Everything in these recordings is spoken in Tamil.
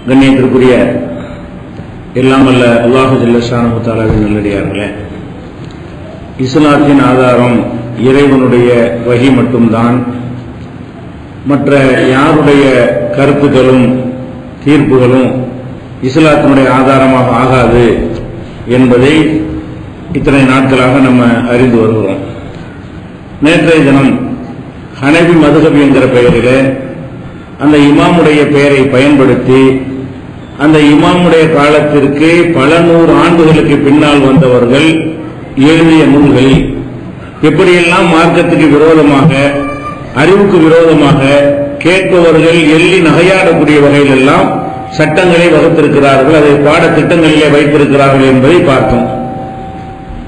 கண்ணியத்திற்குரிய எல்லாம் அல்ல அல்லாஹு ஜல்ல ஷானஹு தஆலாவின் நல்லடியார்களே, இஸ்லாத்தின் ஆதாரம் இறைவனுடைய வஹி மட்டும்தான். மற்ற யாருடைய கருத்துக்களும் தீர்ப்புகளும் இஸ்லாத்தினுடைய ஆதாரமாக ஆகாது என்பதை இத்தனை நாட்களாக நம்ம அறிந்து வருகிறோம். நேற்றைய தினம் ஹனபி மதுஹப் என்கிற பெயரிலே அந்த இமாமுடைய பெயரை பயன்படுத்தி அந்த இமாமுடைய காலத்திற்கு பல நூறு ஆண்டுகளுக்கு பின்னால் வந்தவர்கள் எழுதிய நூல்களில் எப்படியெல்லாம் மார்க்கத்துக்கு விரோதமாக, அறிவுக்கு விரோதமாக கேட்பவர்கள் எள்ளி நகையாடக்கூடிய வகையில் எல்லாம் சட்டங்களை வகுத்திருக்கிறார்கள், அதை பாடத்திட்டங்களிலே வைத்திருக்கிறார்கள் என்பதை பார்த்தோம்.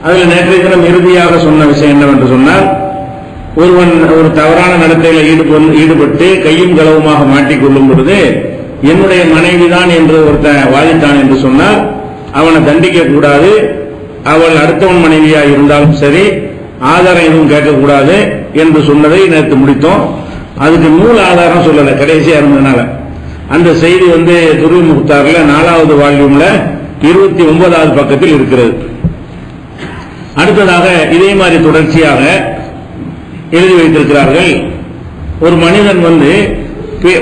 அதில் நேற்றைய தினம் இறுதியாக சொன்ன விஷயம் என்னவென்று சொன்னால், ஒருவன் ஒரு தவறான நடத்தையில் ஈடுபட்டு கையும் களவுமாக மாட்டிக்கொள்ளும் பொழுது என்னுடைய மனைவிதான் என்று ஒருத்தன் வாதித்தான் என்று சொன்னால் அவனை தண்டிக்க கூடாது. அவள் அடுத்தவன் மனைவியா இருந்தாலும் சரி, ஆதாரம் எதுவும் கேட்கக்கூடாது என்று சொன்னதை நேற்று முடித்தோம். அதுக்கு நூல் ஆதாரம் சொல்லல, கடைசியா இருந்ததுனால. அந்த செய்தி துருவி முக்தார்ல 4வது வால்யூம்ல 29வது பக்கத்தில் இருக்கிறது. அடுத்ததாக இதே மாதிரி தொடர்ச்சியாக எழுதி வைத்திருக்கிறார்கள். ஒரு மனிதன்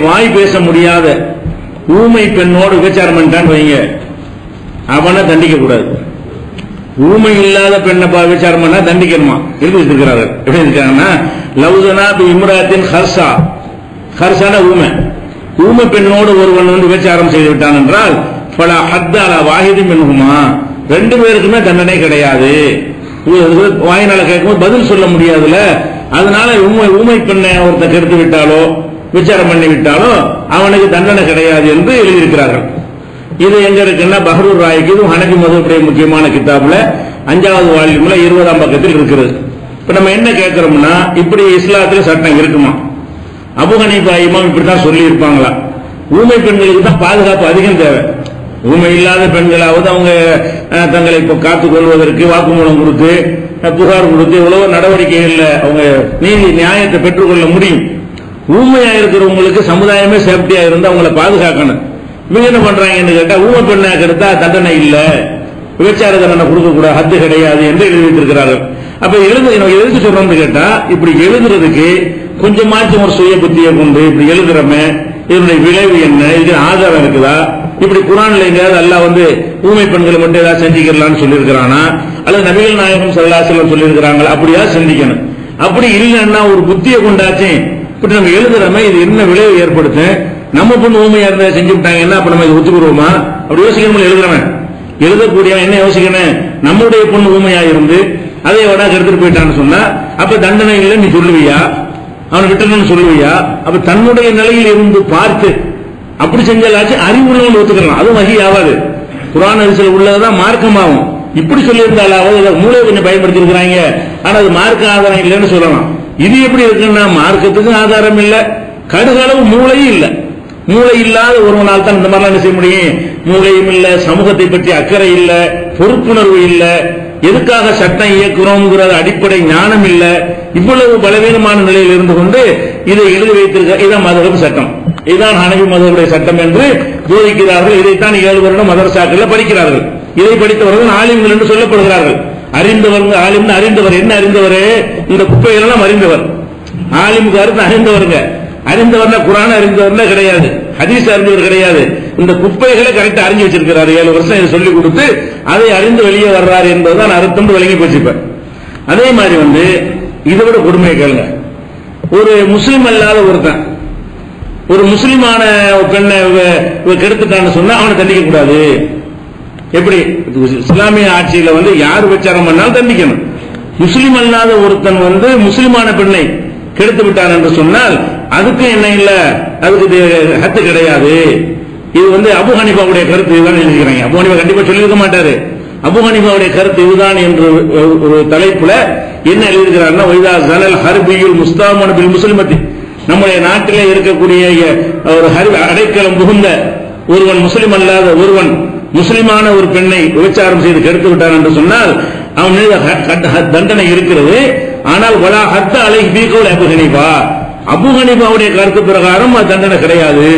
வாய் பேச முடியாத ஊமை பெண்ணோடு விபச்சாரம் பண்ணிட்டான்னு வைங்க, அவனை தண்டிக்க கூடாது. ஊமை இல்லாத பெண்ணை விபச்சாரம் பண்ணா தண்டிக்கணுமா எழுதி வச்சிருக்கிறார்கள். எப்படி இருக்காங்கன்னா, லவ்சனா பி இம்ராத்தின் ஹர்சா, ஹர்சான ஊமை பெண்ணோடு ஒருவன் விபச்சாரம் செய்து விட்டான் என்றால் பல ஹத்தாலா வாஹிதி பெண்ணுமா, 2 பேருக்குமே தண்டனை கிடையாது. வாயினால கேட்கும்போது பதில் சொல்ல முடியாதுல, அதனால ஊமை பெண்ணை ஒருத்தர் கெடுத்து விட்டாலோ விசாரம் பண்ணி விட்டாலோ அவனுக்கு தண்டனை கிடையாது என்று எழுதியிருக்கிறார்கள். இது எங்க இருக்குன்னா பஹ்ரூர் ராய்க்கு, இது ஹனபி மதுஹபுடைய முக்கியமான கிதாபுல 5வது வால்யூம்ல 20ஆம் பக்கத்தில் இருக்கிறது. இப்ப நம்ம என்ன கேட்கிறோம்னா, இப்படி இஸ்லாத்துல சட்டம் இருக்குமா? அபூ ஹனீஃபா இமாம் இப்படித்தான் சொல்லி இருப்பாங்களா? ஊமை பெண்களுக்கு தான் பாதுகாப்பு அதிகம் தேவை. ஊமை இல்லாத பெண்களாவது அவங்க தங்களை காத்துக் கொள்வதற்கு வாக்குமூலம் கொடுத்து புகார் கொடுத்து எவ்வளவு நடவடிக்கைகள்ல அவங்க நீதி நியாயத்தை பெற்றுக்கொள்ள முடியும். ஊமையா இருக்கிறவங்களுக்கு சமுதாயமே சேஃப்டியா இருந்து அவங்களை பாதுகாக்கணும். இவங்க என்ன பண்றாங்கன்னு கேட்டா, ஊமை பெண்ணா கெடுத்தா தண்டனை இல்ல, விபச்சார தண்டனை கொடுக்க கூட ஹத்து கிடையாது என்று எழுதி வைத்திருக்கிறார்கள். அப்ப எதுக்கு சொல்றோம்னு கேட்டா, இப்படி எழுதுறதுக்கு கொஞ்சமாச்சும் ஒரு சுய புத்தியை கொண்டு இப்படி எழுதுறமே, இதனுடைய விளைவு என்ன, இதுக்கு ஆதாரம் இருக்குதா? இப்படி குர்ஆன்ல எங்கேயாவது அல்லாஹ் ஊமை பெண்களை மட்டும் ஏதாவது செஞ்சுக்கலாம்னு சொல்லியிருக்கிறானா, அல்லது நபிகள் நாயகம் ஸல்லல்லாஹு அலைஹி வஸல்லம் சொல்லியிருக்கிறாங்களா? அப்படியா சிந்திக்கணும். அப்படி இல்லைன்னா ஒரு புத்தியை கொண்டாச்சு இப்படி நம்ம எழுதுறமே, இது என்ன விளைவு ஏற்படுத்து? நம்ம பொண்ணு ஊமையா இருந்தா செஞ்சு விட்டாங்கன்னா அப்ப நம்ம இதை ஒத்துக்குருவோமா? அப்படி யோசிக்கணும். எழுதுறவன் எழுதக்கூடிய என்ன யோசிக்கணும், நம்முடைய பொண்ணு ஊமையா இருந்து அதை விட கெடுத்துட்டு போயிட்டான்னு சொன்னா அப்ப தண்டனை இல்லை நீ சொல்லுவியா? அவனை விட்டுன்னு சொல்லுவியா? அப்ப தன்னுடைய நிலையில் இருந்து பார்த்து அப்படி செஞ்சாலாச்சு அறிவுள்ளவன் ஒத்துக்கலாம். அது வகி ஆகாது. குர்ஆன் ஹதீஸ்ல உள்ளதான் மார்க்கமாகும். இப்படி சொல்லியிருந்தாலாவது மூளை கொஞ்சம் பயன்படுத்தி இருக்கிறாங்க, ஆனா அது மார்க்க ஆதாரம் இல்லைன்னு சொல்லலாம். இது எப்படி இருக்குன்னா, மார்க்கத்துக்கு ஆதாரம் இல்ல, கடுகளவு மூளையும் இல்ல. மூளை இல்லாத ஒருவனால் தான் இந்த மாதிரிலாம் என்ன செய்ய முடியும்? மூளையும் இல்ல, சமூகத்தை பற்றி அக்கறை இல்ல, பொறுப்புணர்வு இல்ல, எதுக்காக சட்டம் இயக்குறோம்ங்கிற அடிப்படை ஞானம் இல்ல, இவ்வளவு பலவீனமான நிலையில் இருந்து கொண்டு இதை எழுதி வைத்திருக்க. இதான் மதுஹப் சட்டம், இதுதான் ஹனபி மதுஹபுடைய சட்டம் என்று போதிக்கிறார்கள். இதைத்தான் 7 வருடம் மதரசாக்கள் படிக்கிறார்கள். இதை படித்தவர்கள் ஆலிம்கள் என்று சொல்லப்படுகிறார்கள். அறிந்தவர்கள் ஆலிம் அறிந்தவர். என்ன அறிந்தவர்? இந்த குப்பைகள் எல்லாம் அறிந்தவர். ஆலிமுக்கு அர்த்தம் அறிந்தவருங்க. அறிந்தவர்னா குர்ஆன் அறிந்தவர்னா கிடையாது, ஹதீஸ் அறிந்தவர் கிடையாது. இந்த குப்பைகளை கரெக்டா அறிஞ்சு வச்சிருக்கிறார். 7 வருஷம் இதை சொல்லிக் கொடுத்து அதை அறிந்து வெளியே வர்றாரு என்பதுதான் அர்த்தம் விளங்கி போச்சு. அதே மாதிரி இதை விட கொடுமையை கேளுங்க. ஒரு முஸ்லிம் அல்லாத ஒருத்தன் ஒரு முஸ்லிமான பெண்ணை கெடுத்துட்டான்னு சொன்னா அவனை தண்டிக்க கூடாது. எப்படி? இஸ்லாமிய ஆட்சியில யார் விபச்சாரம் பண்ணாலும் தண்டிக்கணும். முஸ்லிம் அல்லாத ஒருத்தன் முஸ்லிமான பெண்ணை கெடுத்து விட்டான் என்று சொன்னால் அதுக்கு என்ன இல்ல, அதுக்கு ஹத்து கிடையாது. இது அபூ ஹனீஃபாவுடைய கருத்து இதுதான் எழுதிக்கிறாங்க. அபூ ஹனீஃபா கண்டிப்பா சொல்லியிருக்க மாட்டாரு. அபூ ஹனீஃபாவுடைய கருத்து இதுதான் என்று ஒரு தலைப்புல என்ன எழுதிக்கிறாருன்னா, வைதா ஸனல் ஹர்பியுல் முஸ்தாமன பில் முஸ்லிமத்தி, நம்முடைய நாட்டிலே இருக்கக்கூடிய ஒரு அடைக்கலம் புகுந்த ஒருவன், முஸ்லிம் அல்லாத ஒருவன் முஸ்லிமான ஒரு பெண்ணை விபச்சாரம் செய்து கெடுத்து விட்டான் என்று சொன்னால் அவன் மீது தண்டனை இருக்கிறது. ஆனால் வலா ஹத்த அலைஹி பி கௌல் அபூ ஹனீஃபா, அபூ ஹனீஃபாவுடைய கருத்து பிரகாரம் அது தண்டனை கிடையாது.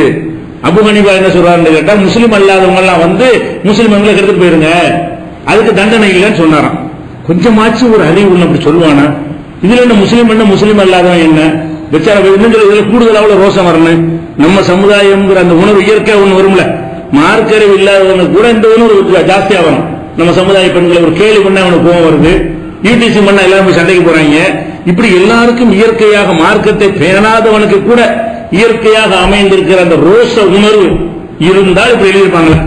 அபு ஹனீஃபா என்ன சொல்றாருன்னு கேட்டா, முஸ்லீம் அல்லாதவங்க எல்லாம் வந்து முஸ்லிம்களை எடுத்துட்டு போயிருங்க, அதுக்கு தண்டனை இல்லைன்னு சொன்னாராம். கொஞ்சமாச்சும் ஒரு அறிவு உள்ள அப்படி சொல்லுவானா? இதுல என்ன முஸ்லீம் அல்லாதவன் என்ன பெச்சார இதுல கூடுதல் அவ்வளவு ரோசம் வரணும். நம்ம சமுதாயம்ங்கிற அந்த உணர்வு இயற்கையா ஒண்ணு வரும்ல, மார்க்கறிவு இல்லாதவங்க கூட இந்த உணர்வு ஜாஸ்தியா வரும். நம்ம சமுதாய பெண்களை ஒரு கேள்வி பண்ண அவனுக்கு கோவம் வருது, யூடிசி பண்ணா எல்லாரும் சண்டைக்கு போறாங்க. இப்படி எல்லாருக்கும் இயற்கையாக மார்க்கத்தை பேணாதவனுக்கு கூட இயற்கையாக அமைந்திருக்கிற அந்த ரோச உணர்வு இருந்தால் இப்படி எழுதியிருப்பாங்களா?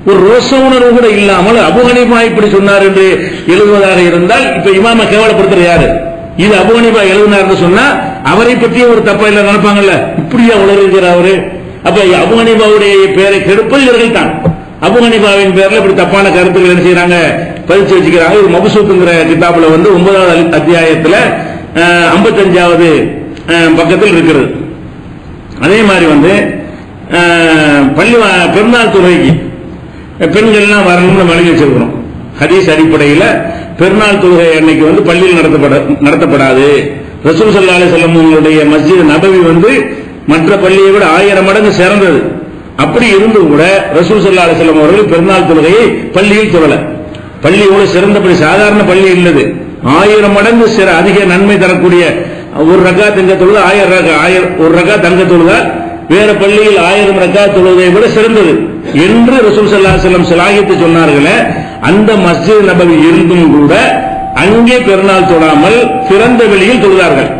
ஒரு ரோச உணர்வு கூட இல்லாமல் அபு ஹனீஃபா இப்படி சொன்னார் என்று எழுதுவதாக இருந்தால் இப்ப இமாம கேவலப்படுத்துற யாரு? இது அபு ஹனீஃபா எழுதினார்னு சொன்னா அவரை பற்றிய ஒரு தப்பா இல்ல நினைப்பாங்கல்ல, இப்படியா உலகிற அவரு. அப்ப அபு ஹனீஃபாவுடைய பெயரை கெடுப்பது இவர்கள் தான். அபு ஹனீஃபாவின் பேர்ல இப்படி தப்பான கருத்துக்கள் என்ன செய்யறாங்க, பதிச்சு வச்சுக்கிறாங்க. ஒரு மபசூத்துங்கிற கிதாபுல வந்து 9வது அத்தியாயத்துல 55வது பக்கத்தில் இருக்கிறது. அதே மாதிரி வந்து பெருநாள் தொழுகைக்கு பெண்கள் எல்லாம் வரணும்னு வழங்கி வச்சிருக்கிறோம். ஹதீஸ் அடிப்படையில் பெருநாள் தொழுகை அன்னைக்கு வந்து பள்ளியில் நடத்தப்படாது. ரசூல் ஸல்லல்லாஹு அலைஹி வஸல்லம் அவர்களுடைய மஸ்ஜித் நபவி வந்து மற்ற பள்ளியை விட 1000 மடங்கு சிறந்தது. அப்படி இருந்து கூட ரசூல் ஸல்லல்லாஹு அலைஹி வஸல்லம் அவர்கள் பெருநாள் தொழுகையை பள்ளியில் தொழல. பள்ளியோட சிறந்தபடி சாதாரண பள்ளி இல்லது, 1000 மடங்கு அதிக நன்மை தரக்கூடிய ஒரு ரக்காத் எங்க தொழுது 1000 ஒரு ரக்காத் அங்க தொழுதால் வேற பள்ளியில் 1000 ரக்காத் தொழுவதை விட சிறந்தது என்று ரசூல் ஸல்லல்லாஹு அலைஹி வஸல்லம் ஸலாஹியத்தை சொன்னார்களே. அந்த மஸ்ஜித் நபவி இருந்தும் கூட அங்கே பெருநாள் தொழாமல் திறந்த வெளியில் தொழுதார்கள்.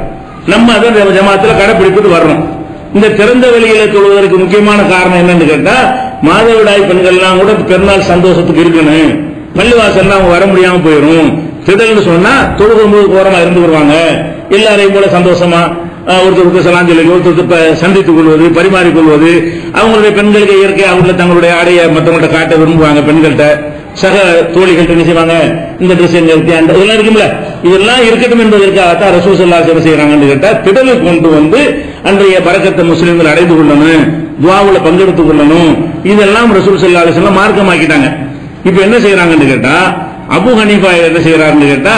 நம்ம அதை ஜமாத்துல கடைபிடிப்பது வர்றோம். இந்த திறந்த வெளியில தொழுவதற்கு முக்கியமான காரணம் என்னன்னு கேட்டா, மாதவிடாய் பெண்கள் எல்லாம் கூட பெருநாள் சந்தோஷத்துக்கு இருக்கணும், பள்ளிவாசல் அவங்க வர முடியாம போயிடும். திடல்னு சொன்னா தொழுகும்போது ஓரமா இருந்து வருவாங்க, எல்லாரையும் போல சந்தோஷமா ஒருத்தருக்கு சலாஞ்சலி ஒருத்தருக்கு சந்தித்துக் கொள்வது, பரிமாறிக் கொள்வது. அவங்களுடைய பெண்களுக்கு இயற்கையாக உள்ள தங்களுடைய ஆடையை மற்றவங்கள்ட்ட காட்ட விரும்புவாங்க. பெண்கள்கிட்ட சக தோழிகள்ட்ட என்ன செய்வாங்க, இந்த ட்ரெஸ் எங்க இருக்கு, அந்த இதெல்லாம் இருக்கும்ல, இதெல்லாம் இருக்கட்டும் என்பதற்காகத்தான் ரசூல் ஸல்லல்லாஹு அலைஹி வஸல்லம் செய்யறாங்கன்னு கேட்டா, திடலை கொண்டு வந்து அன்றைய பரக்கத்தை முஸ்லிம்கள் அடைந்து கொள்ளணும், துஆவுல பங்கெடுத்துக் கொள்ளணும். இதெல்லாம் ரசூல் ஸல்லல்லாஹு அலைஹி வஸல்லம் மார்க்கமாக்கிட்டாங்க. இப்ப என்ன செய்யறாங்கன்னு கேட்டா, அபு ஹனீஃபா என்ன செய்யறாருன்னு கேட்டா,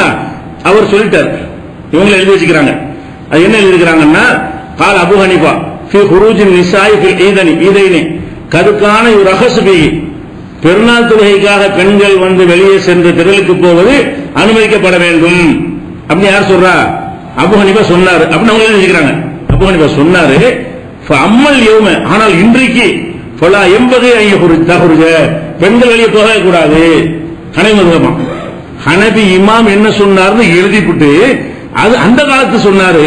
அவர் சொல்லிட்டார், இவங்களை எழுதி வச்சுக்கிறாங்க. அது என்ன எழுதிருக்கிறாங்கன்னா, கால் அபு ஹனீஃபா ஃபி குரூஜின் நிசாய் ஃபில் ஈதைனி கதுக்கான ஒரு ரஹஸ்பி, பெருநாள் தொழுகைக்காக பெண்கள் வந்து வெளியே சென்று திடலுக்கு போவது அனுமதிக்கப்பட வேண்டும் அப்படின்னு யார் சொல்றா? அபு ஹனீஃபா சொன்னாரு அப்படின்னு அவங்க எழுதிக்கிறாங்க. அபு ஹனீஃபா சொன்னாரு அம்மல் யௌம, ஆனால் இன்றைக்கு ஃபலா எம்பகை தஹுருஜ, பெண்கள் வெளியே போக கூடாது. ஹனபி ஹனபி இமாம் என்ன சொன்னார்னு எழுதிவிட்டு அது அந்த காலத்து சொன்னாரு,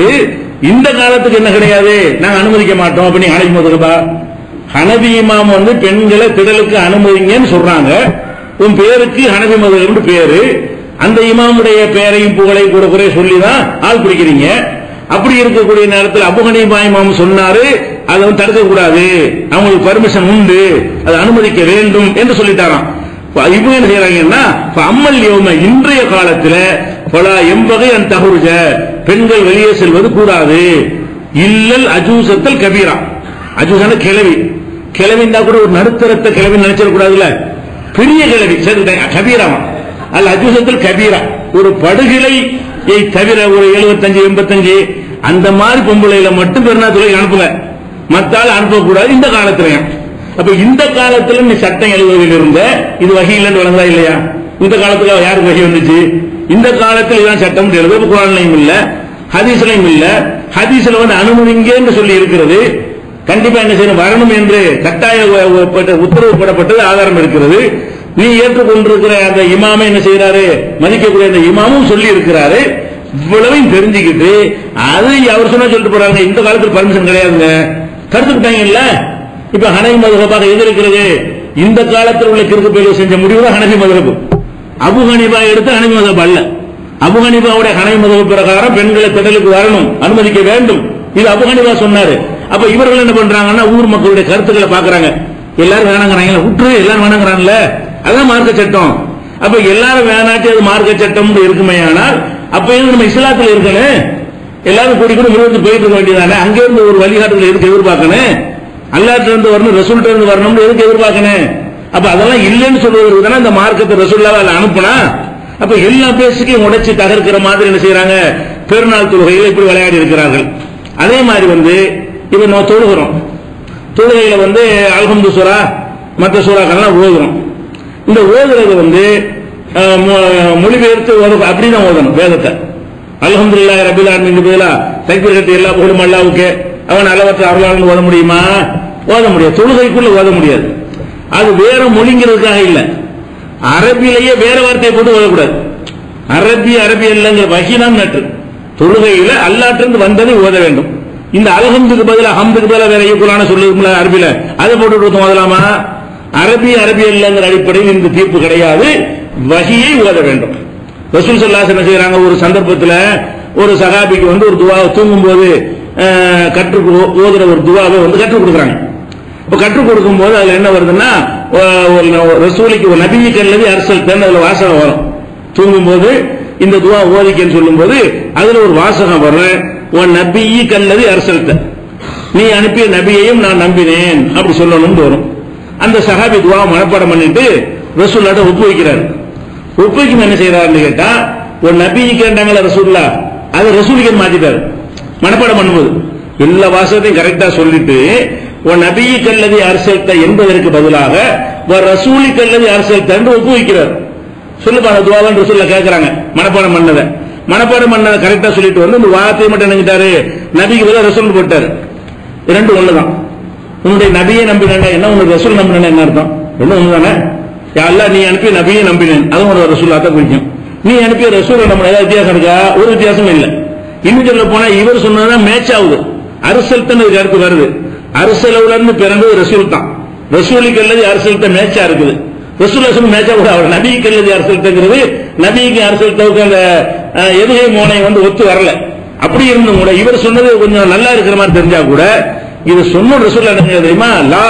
இந்த காலத்துக்கு என்ன கிடையாது, நாங்க அனுமதிக்க மாட்டோம் அப்படின்னு ஹனபி மதுஹபா. ஹனபி இமாம் வந்து பெண்களை திடலுக்கு அனுமதிங்கன்னு சொல்றாங்க. உன் பேருக்கு ஹனபி மதுஹப்னு பேரு, அந்த இமாமுடைய பெயரையும் புகழையும் கூட குறை சொல்லிதான் ஆள் பிடிக்கிறீங்க. அப்படி இருக்கக்கூடிய நேரத்தில் அபு ஹனீஃபா இமாம் சொன்னாரு, அதை வந்து தடுக்க கூடாது, அவங்களுக்கு பர்மிஷன் உண்டு, அதை அனுமதிக்க வேண்டும் என்று சொல்லிட்டாராம். இவங்க என்ன செய்யறாங்கன்னா, அம்மல் யௌம, இன்றைய காலத்தில் பல எம்பகை அந்த தஹுருஜ, பெண்கள் வெளியே செல்வது கூடாது. இல்லல் அஜூசத்தல் கபீரா, அஜூசான கிழவி, கிழவின்னா கூட ஒரு நடுத்தரத்தை கிழவி நினைச்சிட கூடாதுல்ல, பெரிய கிழவி கபீராமா. அல்ல அஜூசத்தல் கபீரா, ஒரு படுகிலையை தவிர ஒரு 75 85 அந்த மாதிரி பொம்பளையில மட்டும் பெருநாள் தொழுகை அனுப்புங்க, மத்தால் அனுப்பக்கூடாது இந்த காலத்திலையும். அப்ப இந்த காலத்துல நீ சட்டம் எழுதுவதில் இருந்த இது வகை இல்லைன்னு வழங்கா இல்லையா? இந்த காலத்துக்கு யாருக்கு வகை வந்துச்சு? இந்த காலத்தில் இதான் சட்டம் எழுது, குர்ஆன்லயும் இல்ல, ஹதீஸ்லயும் இல்ல. ஹதீஸ்ல வந்து அனுமதிங்க சொல்லி இருக்கிறது, கண்டிப்பா என்ன செய்யணும், வரணும் என்று கட்டாய உத்தரவு போடப்பட்டது ஆதாரம் இருக்கிறது. நீ ஏற்றுக்கொண்டிருக்கிற அந்த இமாமை என்ன செய்யறாரு, மதிக்கக்கூடிய அந்த இமாமும் சொல்லி இருக்கிறாரு. இவ்வளவையும் தெரிஞ்சுக்கிட்டு அது அவர் சொன்னா சொல்லிட்டு போறாங்க, இந்த காலத்தில் பர்மிஷன் கிடையாதுங்க, கருத்துக்கிட்டாங்க இல்ல. இப்ப ஹனபி மதுஹபாக எது இருக்கிறது, இந்த காலத்தில் உள்ள கிறுக்கு பேர் செஞ்ச முடிவு தான் ஹனபி மதுஹப். அபு ஹனீஃபா எடுத்து ஹனபி மதுஹப் அல்ல. அபு ஹனீஃபாவுடைய ஹனபி மதுஹப் பிரகாரம் பெண்களை திடலுக்கு வரணும், அனுமதிக்க வேண்டும், இது அபு ஹனீஃபா சொன்னாரு. அப்ப இவர்கள் என்ன பண்றாங்கன்னா, ஊர் மக்களுடைய கருத்துக்களை பாக்குறாங்க, எல்லாரும் வேணாங்கிறாங்க, விட்டுரு எல்லாரும் வேணாங்கிறான்ல, அதான் மார்க்க சட்டம். அப்ப எல்லாரும் வேணாட்டி அது மார்க்க சட்டம் இருக்குமே. ஆனால் அப்ப நம்ம இஸ்லாத்தில் இருக்கணும், எல்லாரும் கூடி கூட முடிவு போயிட்டு இருக்க வேண்டியதானே. அங்க இருந்து ஒரு வழிகாட்டுதல் எதுக்கு எதிர்பார்க்கணும், அல்லாஹ்ட்ட இருந்து வரணும், ரசூல்ட்ட இருந்து வரணும் எதுக்கு எதிர்பார்க்கணும்? அப்ப அதெல்லாம் இல்லைன்னு சொல்வதற்கு தானே இந்த மார்க்கத்தை ரசூலுல்லாஹ் அனுப்புனா. அப்ப எல்லா பேசுக்கையும் உடைச்சு தகர்க்கிற மாதிரி என்ன செய்யறாங்க, பெருநாள் தொழுகையில் இப்படி விளையாடி இருக்கிறார்கள். அதே மாதிரி வந்து இப்ப நம்ம தொழுகிறோம், தொழுகையில வந்து அல்ஹம்து சூரா மற்ற சூறாக்கள்லாம் ஓதுறோம். இந்த ஓதுறது வந்து மொழிபெயர்த்து அப்படிதான் ஓதணும் வேதத்தை. அல்ஹம்துலில்லாஹி ரப்பில் ஆலமீன் பதிலா தக்பீர் கட்டி எல்லா புகழும் அல்லாஹ்வுக்கே அவன் அளவற்ற அருளாளன் ஓத முடியுமா? ஓத முடியாது. தொழுகைக்குள்ள ஓத முடியாது. அது வேற மொழிங்கிறதுக்காக இல்ல, அரபிலேயே வேற வார்த்தையை போட்டு ஓதக்கூடாது. அரபி இல்லைங்கிற வகிதான் நட்டு தொழுகையில அல்லாட்டிருந்து வந்ததை ஓத வேண்டும். இந்த அல்ஹம்துக்கு பதிலா ஹம்துக்கு பதிலா வேற குர்ஆன சொல்லுதுல அரபில அதை போட்டு ஓதலாமா? அரபி இல்லைங்கிற அடிப்படையில் இந்த தீர்ப்பு கிடையாது. வகியை ஓத வேண்டும். ரசூல் ஸல்லல்லாஹு அலைஹி வஸல்லம் செய்றாங்க, ஒரு சந்தர்ப்பத்தில் ஒரு சஹாபிக்கு வந்து ஒரு துவா தூங்கும் போது ஓதுற ஒரு துவாவை வந்து கற்றுக் கொடுக்குறாங்க. இப்ப கற்றுக் கொடுக்கும் போது அதுல என்ன வருதுன்னா, ரசூலுக்கு ஒரு நபியை கல்லதி அரசல் தேர்ந்து அதுல வாசகம் வரும். தூங்கும் போது இந்த துவா ஓதிக்கன்னு சொல்லும் போது அதுல ஒரு வாசகம் வரும், நபியை கல்லதி அரசல்த, நீ அனுப்பிய நபியையும் நான் நம்பினேன் அப்படி சொல்லணும்னு வரும். அந்த சஹாபி துவா மனப்பாடம் பண்ணிட்டு ரசூல்லாட்ட ஒப்புவிக்கிறார். ஒப்புவிக்கும் என்ன செய்யறாருன்னு கேட்டா, ஒரு நபியை கேட்டாங்களா ரசூல்லா, அதை ரசூலுக்கு மாத்திட்டாரு. மனப்பாடம் பண்ணும்போது எல்லா வாசகத்தையும் கரெக்டா சொல்லிட்டு நபியை கல்லதி அரசல்த என்பதற்கு பதிலாக ரசூலி கல்லதி அரசல்த என்று ஒப்புவிக்கிறார். சொல்லுப்பா அந்த துவாவன் ரசூல்லா கேட்கிறாங்க. மனப்பாடம் பண்ணதை கரெக்டா சொல்லிட்டு வந்து இந்த வார்த்தையை மட்டும் நினைச்சிட்டாரு, நபிக்கு பதிலாக ரசூல் போட்டாரு. ரெண்டு ஒண்ணுதான். உன்னுடைய நபியை நம்பினேன் என்ன, உனக்கு ரசூல் நம்பினேன் என்ன அர்த்தம்? ரெண்டும் ஒண்ணுதானே. யாரெல்லாம் நீ அனுப்பிய நபியை நம்பினேன் அதுவும் ஒரு ரசூல்லா தான் குறிக்கும். நீ அனுப்பிய ரசூல் நம்ம ஏதாவது வித்தியாசம் இருக்கா? ஒரு வித்தியாசம் இல்லை. இன்னும் சொல்ல போனா இவர் சொன்னதுதான் மேட்ச் ஆகுது. அரசல்தான் இதுக்கு அடுத்து வருது. அரசலவுல இருந்து பிறந்தது ரசூல் தான். ரசூலுக்கு அல்லது அரசல்த மேட்சா இருக்குது. ரசூல் மேட்சா கூட அவர் நபிக்கு அல்லது அரசல்தங்கிறது நபிக்கு அரசல்தவுக்கு அந்த எதுகை மோனை வந்து ஒத்து வரல. அப்படி இருந்தும் கூட இவர் சொன்னது கொஞ்சம் நல்லா இருக்கிற மாதிரி தெரிஞ்சா கூட இது சொன்ன ரசூல் என்ன தெரியுமா, லா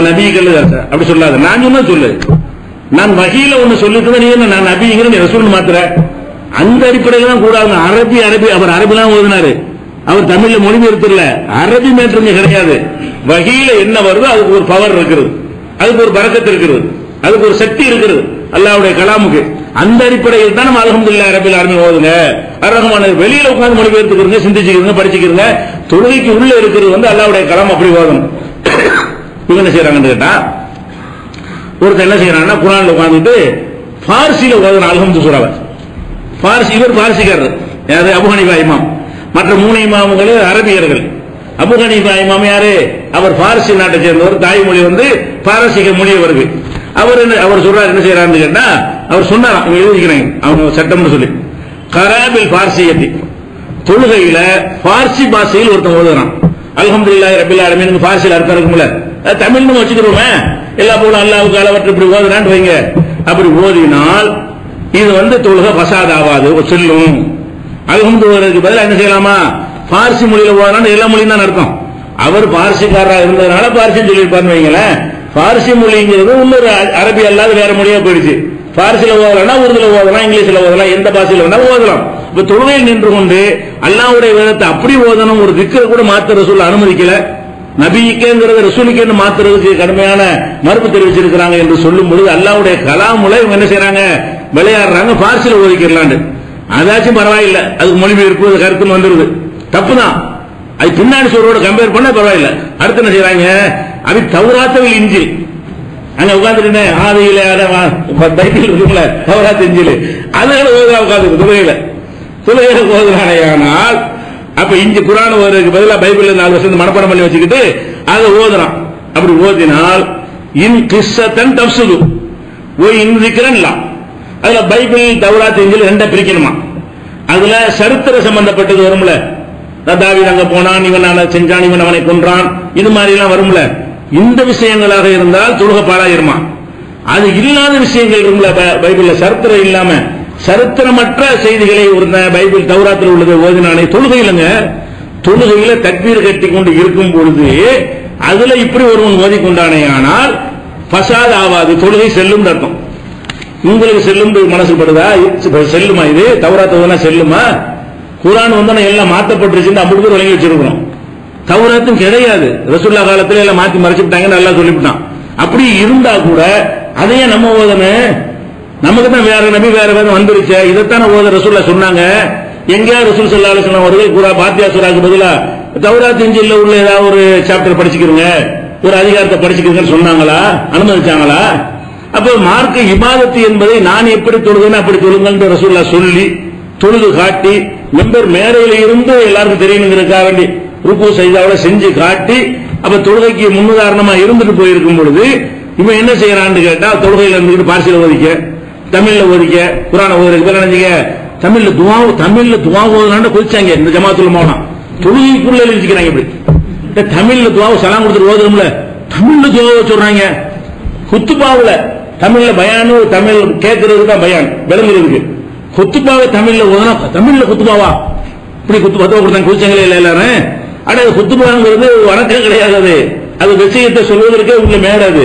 நபிக்கு அல்லது அரசல் அப்படி சொல்லாத, நான் சொன்ன சொல்லு. நான் வகையில ஒண்ணு சொல்லிட்டு நீ என்ன நான் நபிங்கிற நீ ரசூல் மாத்திர, அந்த அடிப்படையில் தான் கூடாது. அரபி அவர் அரபிலாம் ஓதினாரு, அவர் தமிழ்ல மொழிபெயர்த்துல அரபி மேற்று கிடையாது. வகையில என்ன வருதோ அதுக்கு ஒரு பவர் இருக்கிறது, அதுக்கு ஒரு பரக்கத்து இருக்கிறது, அதுக்கு ஒரு சக்தி இருக்கிறது அல்லாஹ்வுடைய கலாமுக்கு. அந்த அடிப்படையில் தான் நம்ம அல்ஹம்துலில்லாஹி ரப்பில் ஆலமீன் ஓதுங்க. அர்-ரஹ்மான் வெளியில உட்கார்ந்து மொழிபெயர்த்துக்கிறீங்க, சிந்திச்சுக்கிறீங்க, படிச்சுக்கிறீங்க. தொழுகைக்கு உள்ள இருக்கிறது வந்து அல்லாஹ்வுடைய கலாம் அப்படி ஓதணும். இவங்க என்ன செய்யறாங்கன்னு கேட்டா, ஒருத்தர் என்ன செய்யறாங்கன்னா குர்ஆன்ல உட்கார்ந்துட்டு பார்சியில ஓதணும் அல்ஹம்து சூராவை. இவர் பார்சிக்காரர், யாரு? அபூ ஹனீஃபா இமாம். மற்ற 3 இமாம்கள் அரபியர்கள். அபூ ஹனீஃபா இமாம் யாரு? அவர் பார்சி நாட்டை சேர்ந்தவர், தாய்மொழி வந்து பாரசீக மொழி அவருக்கு. அவர் சொல்றாரு என்ன செய்யறாருன்னு கேட்டா, அவர் சொன்னார் எழுதிக்கிறாங்க அவங்க சட்டம்னு சொல்லி, கராபில் பார்சியத்தி, தொழுகையில பார்சி பாஷையில் ஒருத்தன் ஓதுறான் அல்ஹம்துலில்லாஹி ரப்பில் ஆலமீன். பார்சியில் அர்த்தம் இருக்கும்ல, தமிழ்னு வச்சுக்கிறோமே, எல்லா போல அல்லாஹ்வுக்கு அளவற்ற இப்படி ஓதுறான்னு வைங்க. அப்படி ஓதினால் இது வந்து தொழுகை பசாத் ஆகாது, செல்லும். அல்ஹம்துலில்லாஹ்க்கு பதிலா என்ன செய்யலாமா, பார்சி மொழியில ஓதுறான்னு எல்லா மொழியும் தான் அர்த்தம். அவர் பார்சிக்காரா இருந்ததுனால பார்சின்னு சொல்லியிருப்பாருன்னு வைங்களேன். பார்சி மொழிங்கிறது இன்னொரு அரபி அல்லாத வேற மொழியா போயிடுச்சு. பார்சில ஓதலாம், உருதுல ஓதலாம், இங்கிலீஷ்ல ஓதலாம், எந்த பாஷையில வேணாலும் ஓதலாம். இப்ப தொழுகையில் நின்று கொண்டு அல்லாஹ்வுடைய வேதத்தை அப்படி ஓதணும், ஒரு திக்ர் கூட மாத்த ரசூல் அனுமதிக்கல. நபிக்கேங்கிறது ரசூலுக்கேன்னு மாத்துறதுக்கு கடுமையான மறுப்பு தெரிவிச்சிருக்கிறாங்க என்று சொல்லும் பொழுது அல்லாஹ்வுடைய கலாமுல இவங்க என்ன செய்யறாங்க, விளையாடுறாங்க, பார்சில ஓதிக்கிறாங்க. அதாச்சும் பரவாயில்லை, அதுக்கு மொழிபெயர்ப்பு கருத்துன்னு வந்துருது, தப்புதான். அது பின்னாடி சொல்றோட கம்பேர் பண்ண பரவாயில்ல. அடுத்து என்ன செய்யறாங்க, அது தௌராத்தவில் இஞ்சில் அங்க உட்கார்ந்துட்டு ஆதியில பைபிள் இருக்குல்ல தௌராத் இஞ்சில் அதுகளை ஓதுறா உட்கார்ந்து தொழுகையில ஓதுறானால் அப்ப இஞ்சி குர்ஆன் ஓதுறதுக்கு பதிலா பைபிள் 4 வருஷம் மனப்பாடம் பண்ணி வச்சுக்கிட்டு அதை ஓதுறான். அப்படி ஓதினால் இன் கிஸ்ஸத்தன் தஃப்ஸுது ஓ இன் ذிக்ரன்லா, அதுல பைபிள் தௌராத் இஞ்சில் ரெண்டா பிரிக்கணுமா. அதுல சரித்திர சம்பந்தப்பட்டது வரும்ல, தாவீது அங்க போனான், இவன் செஞ்சான், இவன் அவனை கொன்றான், இது மாதிரி எல்லாம் வரும்ல. இந்த விஷயங்களாக இருந்தால் தொழுகை பாழாயிருமா. அது இல்லாத விஷயங்கள் இருக்கும்ல பைபிள்ல, சரித்திரம் இல்லாம சரித்திரமற்ற செய்திகளை ஒரு பைபிள் தௌராத்தில் உள்ளது ஓதினானே தொழுகையிலங்க. தொழுகையில தக்பீர் கட்டி கொண்டு இருக்கும் பொழுது அதுல இப்படி ஒருவன் ஓதிக்கொண்டானே ஆனால் பசாத் ஆவாது, தொழுகை செல்லும் அர்த்தம். உங்களுக்கு செல்லும் மனசு படுதா? செல்லுமா? இது தௌராத் செல்லுமா? குர்ஆன் வந்து எல்லாம் மாற்றப்பட்டுருச்சு அப்படி பேர் வழங்கி வச்சிருக்கிறோம். தௌராத்தும் கிடையாது, ரசூலுல்லாஹ் காலத்துல எல்லாம் மாத்தி மறைச்சுட்டாங்கன்னு நல்லா சொல்லிவிட்டான். அப்படி இருந்தா கூட அதையே நம்ம ஓதணும். நமக்கு தான் வேற நபி வேற வேதம் வந்துருச்சு, இதைத்தான ஓத ரசூலுல்லாஹ் சொன்னாங்க. எங்கேயா ரசூல் ஸல்லல்லாஹு அலைஹி வஸல்லம் அவர்கள் பாத்தியா சூராக்கு பதிலா தௌராத் இன்ஜில்ல உள்ள ஏதாவது ஒரு சாப்டர் படிச்சுக்கிறீங்க, ஒரு அதிகாரத்தை படிச்சுக்கிறீங்கன்னு சொன்னாங்களா? அனுமதிச்சாங்களா? அப்ப மார்க்க இபாதத்து என்பதை நான் எப்படி தொழுதுன்னு அப்படி தொழுங்கள் ரசூலுல்லாஹ் சொல்லி தொழுது காட்டி மெம்பர் மேடையில இருந்து எல்லாருக்கும் தெரியணுங்கிறதுக்காக வேண்டி ருக்கு சஜ்தாவோட செஞ்சு காட்டி அப்ப தொழுகைக்கு முன்னுதாரணமா இருந்துட்டு போயிருக்கும் பொழுது இவன் என்ன செய்யறான்னு கேட்டா தொழுகையில இருந்துட்டு பார்சியில ஓதிக்க, தமிழ்ல ஓதிக்க, குர்ஆன ஓதுறதுக்கு தமிழ்ல துவா ஓதுனான்னு கொதிச்சாங்க இந்த ஜமாத்துல் மௌனா. தொழுகைக்குள்ள எழுதிக்கிறாங்க இப்படி தமிழ்ல துவாவை சலாம் கொடுத்துட்டு ஓதுறோம்ல, தமிழ்ல துவாவை சொல்றாங்க. குத்துபாவுல தமிழ்ல பயானு, தமிழ் கேட்கறதுக்கு தான் பயான் விளங்குறதுக்கு. குத்துபாவை தமிழ்ல ஓதுனா தமிழ்ல குத்துபாவா இப்படி குத்துபா கொடுத்தாங்க கொதிச்சாங்களே இல்ல எல்லாரும். ஆனா குத்துபாங்கிறது வணக்கம் கிடையாது, அது விஷயத்தை சொல்வதற்கே உள்ள மேடாது,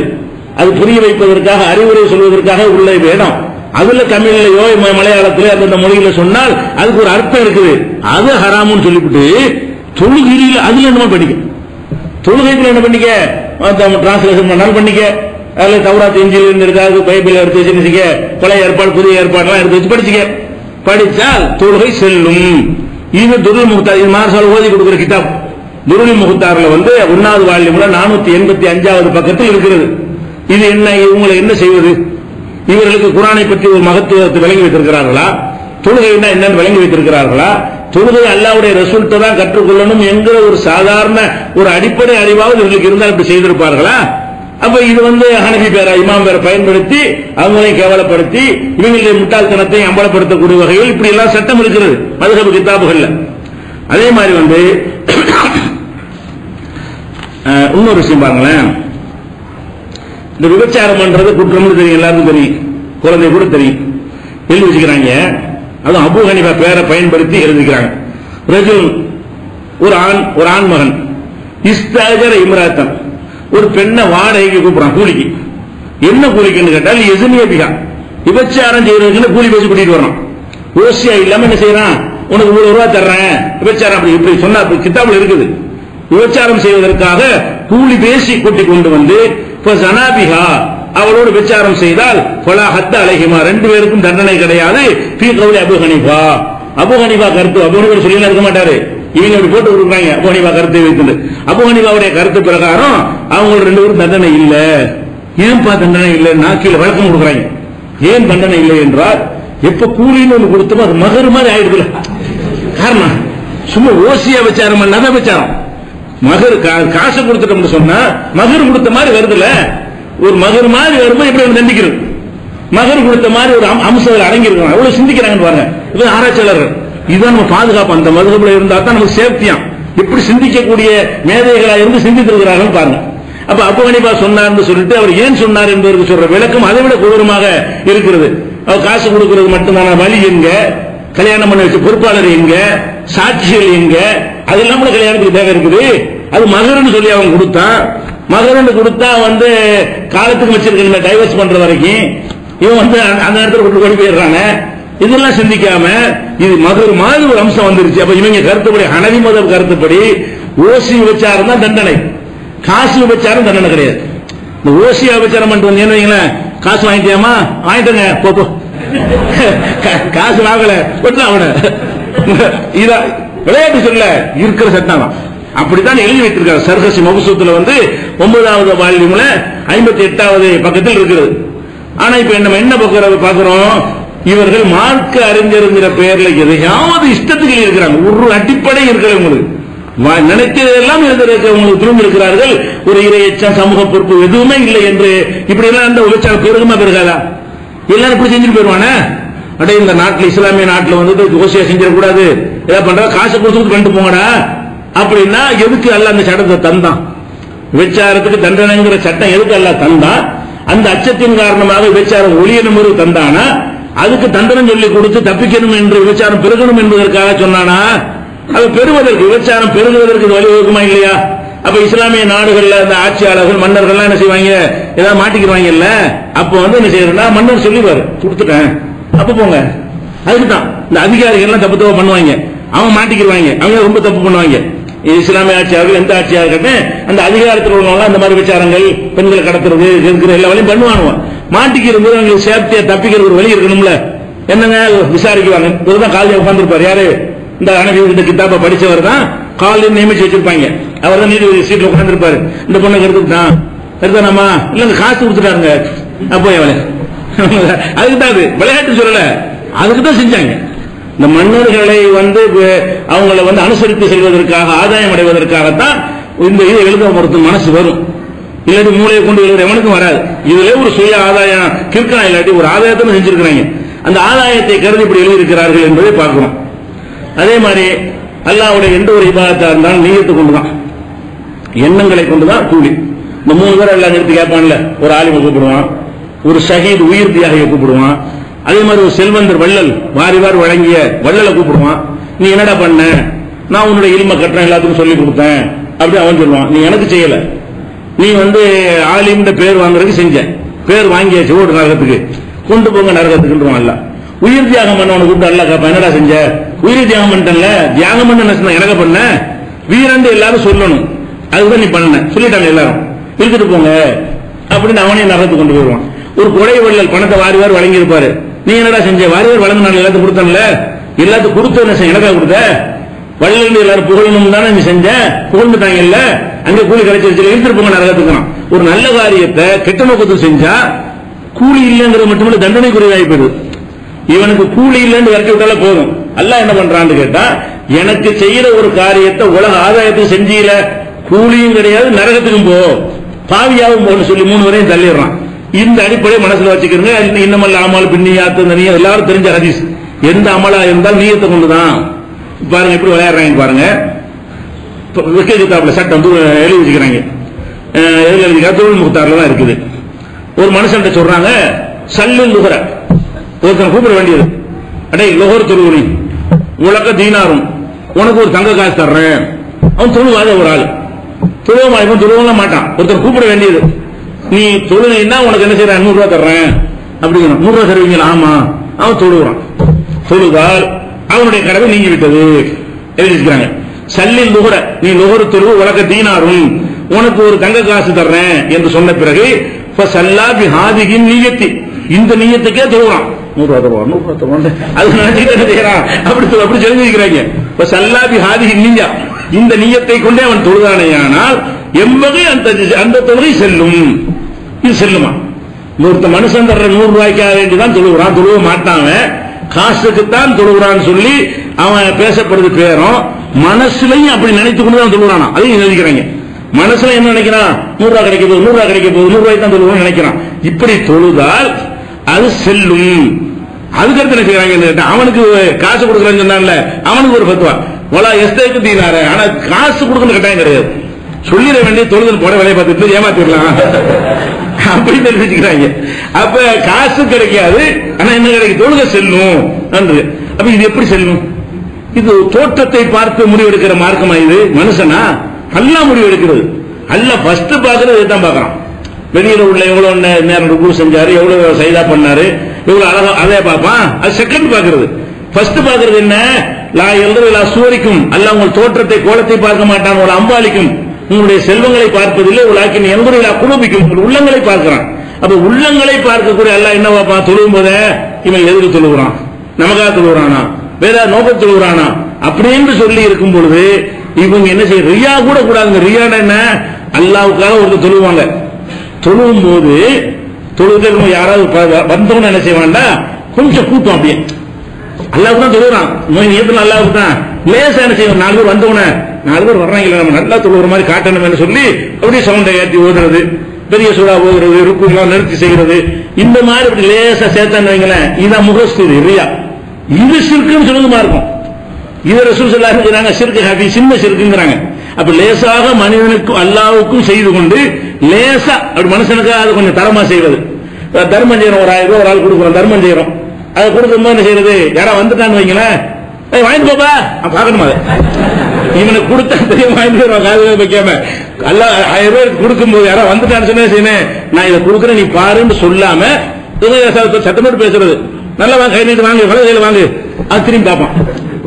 அது புரிய வைப்பதற்காக அறிவுரை சொல்வதற்காக உள்ள வேணும். அதுல தமிழ்லயோ மலையாளத்திலயோ அந்த மொழியில சொன்னால் அதுக்கு ஒரு அர்த்தம் இருக்குது, அது ஹராமுன்னு சொல்லிவிட்டு தொழுகையில அதுல என்ன பண்ணிக்க, தொழுகைக்குள்ள என்ன பண்ணிக்க, டிரான்ஸ்லேஷன் பண்ணாலும் பண்ணிக்க, அதுல தௌராத் இன்ஜில் இருக்காது, பைபிள் எடுத்து வச்சுக்க, பழைய ஏற்பாடு புதிய ஏற்பாடுலாம் எடுத்து வச்சு படிச்சுக்க, படிச்சால் தொழுகை செல்லும். இது துருல் முக்தார், இது மார்சால் ஓதி கொடுக்கிற கிதாப் துருல் முக்தார்ல வந்து 1வது வால்யூம்ல 485வது பக்கத்தில் இருக்கிறது. இது என்ன, இவங்களை என்ன செய்வது? இவர்களுக்கு குர்ஆனை பற்றி ஒரு மகத்துவத்தை விளங்கி வைத்திருக்கிறார்களா? தொழுகைன்னா என்னன்னு விளங்கி வைத்திருக்கிறார்களா? தொழுகை அல்லாஹ்வுடைய ரசூல்கிட்ட தான் கற்றுக்கொள்ளணும் என்கிற ஒரு சாதாரண ஒரு அடிப்படை அறிவாவது இவர்களுக்கு இருந்தால் இப்படி செய்திருப்பார்களா? அப்ப இது வந்து ஹனபி பேர இமாம் பேரை பயன்படுத்தி அவங்களையும் கேவலப்படுத்தி இவங்களுடைய முட்டாள்தனத்தை அம்பலப்படுத்தக்கூடிய வகையில் இப்படி எல்லாம் சட்டம் இருக்கிறது மதுஹப் கிதாபுகள்ல. அதே மாதிரி வந்து இன்னொரு விஷயம் பாருங்களேன், இந்த விபச்சாரம் பண்றது குற்றம்னு தெரியும், எல்லாருக்கும் தெரியும், குழந்தை கூட தெரியும், எழுதி வச்சுக்கிறாங்க. அதுவும் அபூ ஹனீஃபா பேரை பயன்படுத்தி எழுதிக்கிறாங்க. ரஜுல் ஒரு ஆண் மகன் இஸ்தாஜர இம்ராத்தன், ஒரு பெண்ணை வாடகைக்கு கூப்பிடுறான் கூலிக்கு. என்ன கூலிக்குன்னு கேட்டால் எசுனியபிகா, விபச்சாரம் செய்யறதுக்கு கூலி பேசி கூட்டிட்டு வரணும். ஓசியா இல்லாம என்ன செய்யறான், உனக்கு 100 ரூபாய் தர்றேன் விபச்சாரம் அப்படி இப்படி சொன்னா கிதாபுல இருக்குது. விபச்சாரம் செய்வதற்காக கூலி பேசி கூட்டிக் கொண்டு வந்து ஜனாபிகா அவளோடு விபச்சாரம் செய்தால் ஃபலா ஹத்த அலைஹிமா, 2 பேருக்கும் தண்டனை கிடையாது. ஃபீ கௌலி அபூ ஹனீஃபா, அபூ ஹனீஃபா கருத்து, அபூ ஹனீஃபா சொல்லி இருக்க மாட்டாரு, இவங்க அப்படி போட்டு கொடுக்குறாங்க அபூ ஹனீஃபா கருத்தை வைத்து. அபூ ஹனீஃபாவுடைய கருத்து பிரகாரம் அவங்க 2 பேரும் தண்டனை இல்ல. ஏன்பா தண்டனை இல்லைன்னா கீழே வழக்கம் கொடுக்குறாங்க. ஏன் தண்டனை இல்லை என்றால், எப்ப கூலின்னு ஒண்ணு கொடுத்தோமோ அது மகர் மாதிரி ஆயிடுதுல. காரணம் சும்மா ஓசியா விபச்சாரம் பண்ணாத விபச்சாரம், மகர் காசு கொடுத்துட்டோம்னு சொன்னா மகர் கொடுத்த மாதிரி வருதுல, ஒரு மகர் மாதிரி வரும்போது எப்படி தண்டிக்கிறது, மகர் கொடுத்த மாதிரி ஒரு அம்சங்கள் அடங்கியிருக்காங்க. அவ்வளவு சிந்திக்கிறாங்கன்னு பாருங்க. இது ஆராய்ச்சியாளர்கள், இதுதான் நம்ம பாதுகாப்பு. அந்த மதுகபுல இருந்தா தான் நமக்கு சேஃப்டியா. எப்படி சிந்திக்கக்கூடிய மேதைகளா இருந்து சிந்தித்திருக்கிறார்கள் பாருங்க. அப்ப அபூ ஹனீஃபா சொன்னார்னு சொல்லிட்டு அவர் ஏன் சொன்னார் என்பதற்கு சொல்ற விளக்கம் அதை விட கொடூரமாக இருக்கிறது. அவர் காசு கொடுக்கிறது மட்டும்தான வழி எங்க, கல்யாணம் பண்ண வச்ச பொறுப்பாளர் எங்க, சாட்சிகள் எங்க, அதெல்லாம் கூட கல்யாணத்துக்கு தேவை இருக்குது. அது மகர்னு சொல்லி அவன் கொடுத்தான். மகர்னு கொடுத்தா வந்து காலத்துக்கு வச்சிருக்க டைவர்ஸ் பண்ற வரைக்கும் இவன் வந்து அந்த நேரத்தில் கொண்டு கொண்டு போயிடுறாங்க. இதெல்லாம் சிந்திக்காம இது மகர் மாதிரி ஒரு அம்சம் வந்துருச்சு. அப்ப இவங்க கருத்துப்படி, ஹனவி மதம் கருத்துப்படி ஓசி விபச்சாரம் தான் தண்டனை, காசு விபச்சாரம் தண்டனை கிடையாது. இந்த ஓசி விபச்சாரம் பண்ணிட்டு வந்து வைங்களேன், காசு வாங்கிட்டியாமா, வாங்கிட்டங்க போ, காசு வாங்கல அவன விளையாட்டு சொல்ல இருக்கிற சட்டம் அப்படித்தான் எழுதி வைத்திருக்காங்க. சர்கசி மபுசூத்துல வந்து 9வது வால்யூம்ல 58வது பக்கத்தில் இருக்கிறது. ஆனா இப்ப நம்ம என்ன பாக்குறோம், இவர்கள் மார்க்க அறிஞருங்கிற பெயர்ல எதையாவது இஷ்டத்துக்கு இருக்கிறாங்க. ஒரு அடிப்படை இருக்கிற உங்களுக்கு நினைத்ததெல்லாம் உங்களுக்கு திரும்பி இருக்கிறார்கள். ஒரு இறையச்சம், சமூக பொறுப்பு எதுவுமே இல்லை என்று இப்படி எல்லாம் அந்த விபச்சாரம் பெருகுமா பெருகாதா? எல்லாரும் இப்படி செஞ்சுட்டு போயிருவானே. அடே இந்த நாட்டில், இஸ்லாமிய நாட்டில் வந்து ஓசியா செஞ்சிடக்கூடாது, ஏதாவது பண்ற காசு கொடுத்து பண்ணிட்டு போங்கடா அப்படின்னா எதுக்கு அல்ல அந்த சட்டத்தை தந்தான்? விபச்சாரத்துக்கு தண்டனைங்கிற சட்டம் எதுக்கு அல்ல தந்தான்? அந்த அச்சத்தின் காரணமாக விபச்சாரம் ஒளியணும் தந்தானா? அதுக்கு தண்டனை சொல்லி கொடுத்து தப்பிக்கணும் என்று விபச்சாரம் பெருகணும் என்பதற்காக சொன்னானா? அது பெறுவதற்கு, விபச்சாரம் பெருகுவதற்கு வழிவகுக்குமா இல்லையா? அப்ப இஸ்லாமிய நாடுகள்ல அந்த ஆட்சியாளர்கள், மன்னர்கள் என்ன செய்வாங்க, ஏதாவது மாட்டிக்கிறாங்கல்ல, அப்ப வந்து என்ன செய்யறா, மன்னர் சொல்லிடுவாரு கொடுத்துட்டேன் அப்ப போங்க. அதுக்குதான் இந்த அதிகாரிகள் எல்லாம் தப்பு தப்பு பண்ணுவாங்க, அவங்க மாட்டிக்கிறாங்க, அவங்க ரொம்ப தப்பு பண்ணுவாங்க. இஸ்லாமிய ஆட்சியாளர்கள் எந்த ஆட்சியாக அந்த அதிகாரத்தில் உள்ளவங்க அந்த மாதிரி விசாரங்கள், பெண்களை கடத்துறது, இருக்கிற எல்லா வழியும் பண்ணுவாங்க. மாட்டிக்கிறது அவங்களுக்கு சேஃப்டியா தப்பிக்கிற ஒரு வழி இருக்கணும்ல. என்னங்க விசாரிக்குவாங்க, இதுதான் காலையில் உட்கார்ந்துருப்பாரு யாரு, இந்த ஹனஃபி இந்த கிதாபை படிச்சவர் தான் காலையில் நியமிச்சு வச்சிருப்பாங்க. அவர் தான் நீதிபதி சீட்ல உட்கார்ந்து இருப்பாரு. இந்த பொண்ணை எடுத்துட்டாமா இல்ல காசு கொடுத்துட்டாருங்க அப்போ எவளை அதுக்குதான் அது விளையாட்டு சொல்லல, அதுக்குதான் செஞ்சாங்க. இந்த மன்னர்களை அவங்களை அனுசரித்து செல்வதற்காக ஆதாயம் அடைவதற்காகத்தான் இந்த இதை எழுத பொறுத்து மனசு வரும். இல்லாட்டி மூளையை கொண்டு எழுதுற எவனுக்கும் வராது. இதுல ஒரு சுய ஆதாயம் கிற்கா இல்லாட்டி ஒரு ஆதாயத்தை செஞ்சிருக்கிறாங்க. அந்த ஆதாயத்தை கருதி இப்படி எழுதியிருக்கிறார்கள் என்பதை பார்க்கிறோம். அதே மாதிரி அல்லாஹ்வுடைய எந்த ஒரு இபாதத்தா இருந்தாலும் நீயத்தை கொண்டுதான், எண்ணங்களை கொண்டுதான் கூலி. இந்த 3 பேர் எல்லாம் நிறுத்தி கேட்பான்ல, ஒரு ஆலிமை கூப்பிடுவான், ஒரு ஷஹீத் உயிர் தியாகியை கூப்பிடுவான், அதே மாதிரி ஒரு செல்வந்தர் வள்ளல் வாரிவார் வழங்கிய வள்ளலை கூப்பிடுவான். நீ என்னடா பண்ண? நான் உன்னுடைய இல்ம கட்டுறேன், எல்லாத்துக்கும் சொல்லி கொடுத்தேன் அப்படி அவன் சொல்லுவான். நீ எனக்கு செய்யல, நீ ஆலிம்ன்ற பேர் வாங்குறதுக்கு செஞ்ச, பேர் வாங்கியாச்சு, ஓடு நரகத்துக்கு கொண்டு போங்க நரகத்துக்குன்றான். அல்ல உயிர் தியாகம் பண்ண கூப்பிட்டு அல்ல கேப்ப என்னடா செஞ்ச? உயிர் தியாகம் பண்ணிட்டல, தியாகம் பண்ண எனக்கு பண்ண வீரண்டு எல்லாரும் சொல்லணும், அதுதான் நீ பண்ண சொல்லிட்டாங்க எல்லாரும், இருந்துட்டு போங்க அப்படின்னு அவனே நரகத்துக்கு கொண்டு போயிடுவான். ஒரு கொடை வள்ளல் பணத்தை வாரிவார் வழங்கி இருப்பாரு, நீ என்னடா செஞ்ச? வாரிவார் வழங்க நான் எல்லாத்துக்கும் கொடுத்தேன்ல, எல்லாத்துக்கும் கொடுத்து என்ன எனக்கா கொடுத்த? வள்ளல் எல்லாரும் புகழணும் தானே நீ செஞ்ச, புகழ்ந்துட்டாங்க இல்ல, அங்க கூலி கிடைச்சிருச்சு, இழுத்துட்டு போங்க நரகத்துக்கு. ஒரு நல்ல காரியத்தை கெட்ட நோக்கத்தில் செஞ்சா கூலி இல்லைங்கிறது மட்டுமில்ல தண்டனைக்குரியதாகி போயிடுது. இவனுக்கு கூலி இல்லைன்னு விரட்டி விட்டால போதும். அல்லாஹ் என்ன பண்றான்னு கேட்டா, எனக்கு செய்யற ஒரு காரியத்தை உலக ஆதாயத்துக்கு செஞ்சீல, கூலியும் கிடையாது நரகத்துக்கும் போ, பாவியாவும் போன்னு சொல்லி 3 வரையும் தள்ளிடுறான். இந்த அடிப்படையை மனசுல வச்சுக்கிறங்க. இன்னமல்ல அமல் பின்னியாத்து நீ எல்லாரும் தெரிஞ்ச ஹதீஸ், எந்த அமலா இருந்தாலும் நீயத்தை கொண்டுதான். பாருங்க எப்படி விளையாடுறாங்க பாருங்க. கிதாபுல சட்டம் எழுதி வச்சுக்கிறாங்க, தொழில் முகத்தாறுல தான் இருக்குது. ஒரு மனுஷன் சொல்றாங்க, சல்லில் லுகர, ஒருத்தன் கூப்பிட வேண்டியது, அடே லுகர் தொழுவனி உலக தீனாரும், உனக்கு ஒரு தங்க காசு தர்றேன். அவன் தொழுவாத ஒரு ஆள், தொழுவலாம் மாட்டான். ஒருத்தர் கூப்பிட வேண்டியது, நீ தொழுனா உனக்கு என்ன செய்யற? 100 ரூபாய் தர்றேன் அப்படிங்கிறான். 100 ரூபாய் தருவீங்களா? ஆமா. அவன் தொழுகிறான். தொழுதால் அவனுடைய கடமை நீங்கி விட்டது எழுதிக்கிறாங்க. சல்லில் லுகர, நீ லுகர் தொழுவு உலக தீனாரும், உனக்கு ஒரு தங்க காசு தர்றேன் என்று சொன்ன பிறகு இந்த நீயத்துக்கே தொழுவான். 100 ரூபாய் தருவான், அது நினைச்சுட்டு என்ன செய்யறான்? அப்படி தெரிஞ்சுக்கிறாங்க. இந்த நீயத்தை கொண்டே அவன் தொழுதானேயானால் எவ்வகை அந்த தொழுகை செல்லும். இது செல்லுமா? ஒருத்த மனுஷன் தர்ற 100 ரூபாய்க்காக வேண்டிதான் தொழுகிறான், தொழுவ மாட்டான், காசுக்குத்தான் தொழுகிறான்னு சொல்லி அவன் பேசப்படுறது பேரும். மனசுலையும் அப்படி நினைத்து கொண்டு தான் தொழுகிறானா, அதையும் நினைக்கிறாங்க. மனசுல என்ன நினைக்கிறான்? 100 ரூபாய் கிடைக்க போகுது, 100 ரூபாய் கிடைக்க போகுது, 100 ரூபாய்க்கு தான் தொழுவான்னு நினைக்கிறான். இப்படி தொழுதால் அது செல்லும். அதுக்கடுத்து என்ன செய்யறாங்க? அவனுக்கு காசு கொடுக்கறேன்னு சொன்னான்ல, அவனுக்கு ஒரு ஃபத்வா, வலா எஸ்தேக்கு தீனார, ஆனா காசு கொடுக்கணும் கட்டாயம் கிடையாது, சொல்லிட வேண்டிய தொழுதல் போட வேலையை பார்த்துட்டு ஏமாத்திடலாம் அப்படி தெரிவிச்சுக்கிறாங்க. அப்ப காசு கிடைக்காது, ஆனா என்ன கிடைக்கும்? தொழுகை செல்லும். அப்ப இது எப்படி செல்லும்? இது தோற்றத்தை பார்த்து முடிவெடுக்கிற மார்க்கமா? இது மனுஷனா? அல்லா முடிவெடுக்கிறது. அல்ல ஃபர்ஸ்ட் பாக்குறது இதுதான் பாக்குறான். வெளியில உள்ள எவ்வளவு நேரம் ருக்கு செஞ்சாரு, எவ்வளவு சைதா பண்ணாரு, எவ்வளவு அழகா, அதே பார்ப்பான். அது செகண்ட் பாக்குறது. ஃபர்ஸ்ட் பாக்குறது என்ன? லா எழுதுலா சூரிக்கும், அல்ல உங்கள் தோற்றத்தை கோலத்தை பார்க்க மாட்டான், ஒரு அம்பாலிக்கும், உங்களுடைய செல்வங்களை பார்ப்பதில்லை, உலாக்கின் எங்குறையிலா குழுபிக்கும், உள்ளங்களை பார்க்கிறான். அப்ப உள்ளங்களை பார்க்கக்கூடிய அல்ல என்ன பார்ப்பான்? தொழுவும் போதே இவன் எதுக்கு தொழுகிறான், நமக்காக தொழுகிறானா, வேற நோக்க தொழுகிறானா அப்படின்னு சொல்லி இருக்கும் பொழுது இவங்க என்ன செய்ய? ரியா கூட கூடாதுங்க. ரியானா என்ன? அல்லாவுக்காக ஒருத்தர் தொழுவாங்க. தொழுவும் போது தொழுது யாராவது வந்தவன என்ன செய்வான்டா, கொஞ்சம் கூட்டம் அப்படியே அல்லாவுக்கு தான் தொழுகிறான், நீயத்துல அல்லாவுக்கு தான், லேசா என்ன செய்வோம்? 4 பேர் வந்தவன, 4 பேர் வர்றாங்களா, நம்ம நல்லா தொழுகிற மாதிரி காட்டணும் சொல்லி அப்படியே சவுண்டை ஏற்றி ஓதுறது, பெரிய சூடா ஓதுறது, ருக்குலாம் நிறுத்தி செய்கிறது, இந்த மாதிரி இப்படி லேசா சேர்த்தான்னு வைங்களேன், இதான் முகஸ்துதி ரியா. இது சிறுக்குன்னு சொல்லுமா இருக்கும். இது ரசூல் ஸல்லல்லாஹு அலைஹி வஸல்லம் சிறுக்கு ஹபி, சின்ன சிறுக்குங்கிறாங்க. அப்ப லேசாக மனிதனுக்கும் அல்லாவுக்கும் செய்து கொண்டு லேசா அப்படி மனுஷனுக்கு அது கொஞ்சம் தரமா செய்வது. தர்மம் செய்யறோம், ஒரு 1000 ரூபாய் ஒரு ஆள் கொடுக்குறோம், தர்மம் செய்யறோம். அதை கொடுக்கும்போது என்ன செய்யறது? யாரா வந்துட்டான்னு வைங்களேன், வாங்கிட்டு போப்பா பாக்கணுமா, இவனுக்கு கொடுத்தா தெரியும் வாங்கிட்டு போயிருவான் காது வைக்காம. அல்ல 1000 ரூபாய்க்கு கொடுக்கும்போது யாரா வந்துட்டான்னு சொன்ன செய்யணும், நான் இதை கொடுக்குறேன் நீ பாருன்னு சொல்லாம சத்தமோடு பேசுறது, நல்லா வாங்க, கை நீட்டு வாங்க, வலது வாங்க, அது திரும்பி பார்ப்பான்.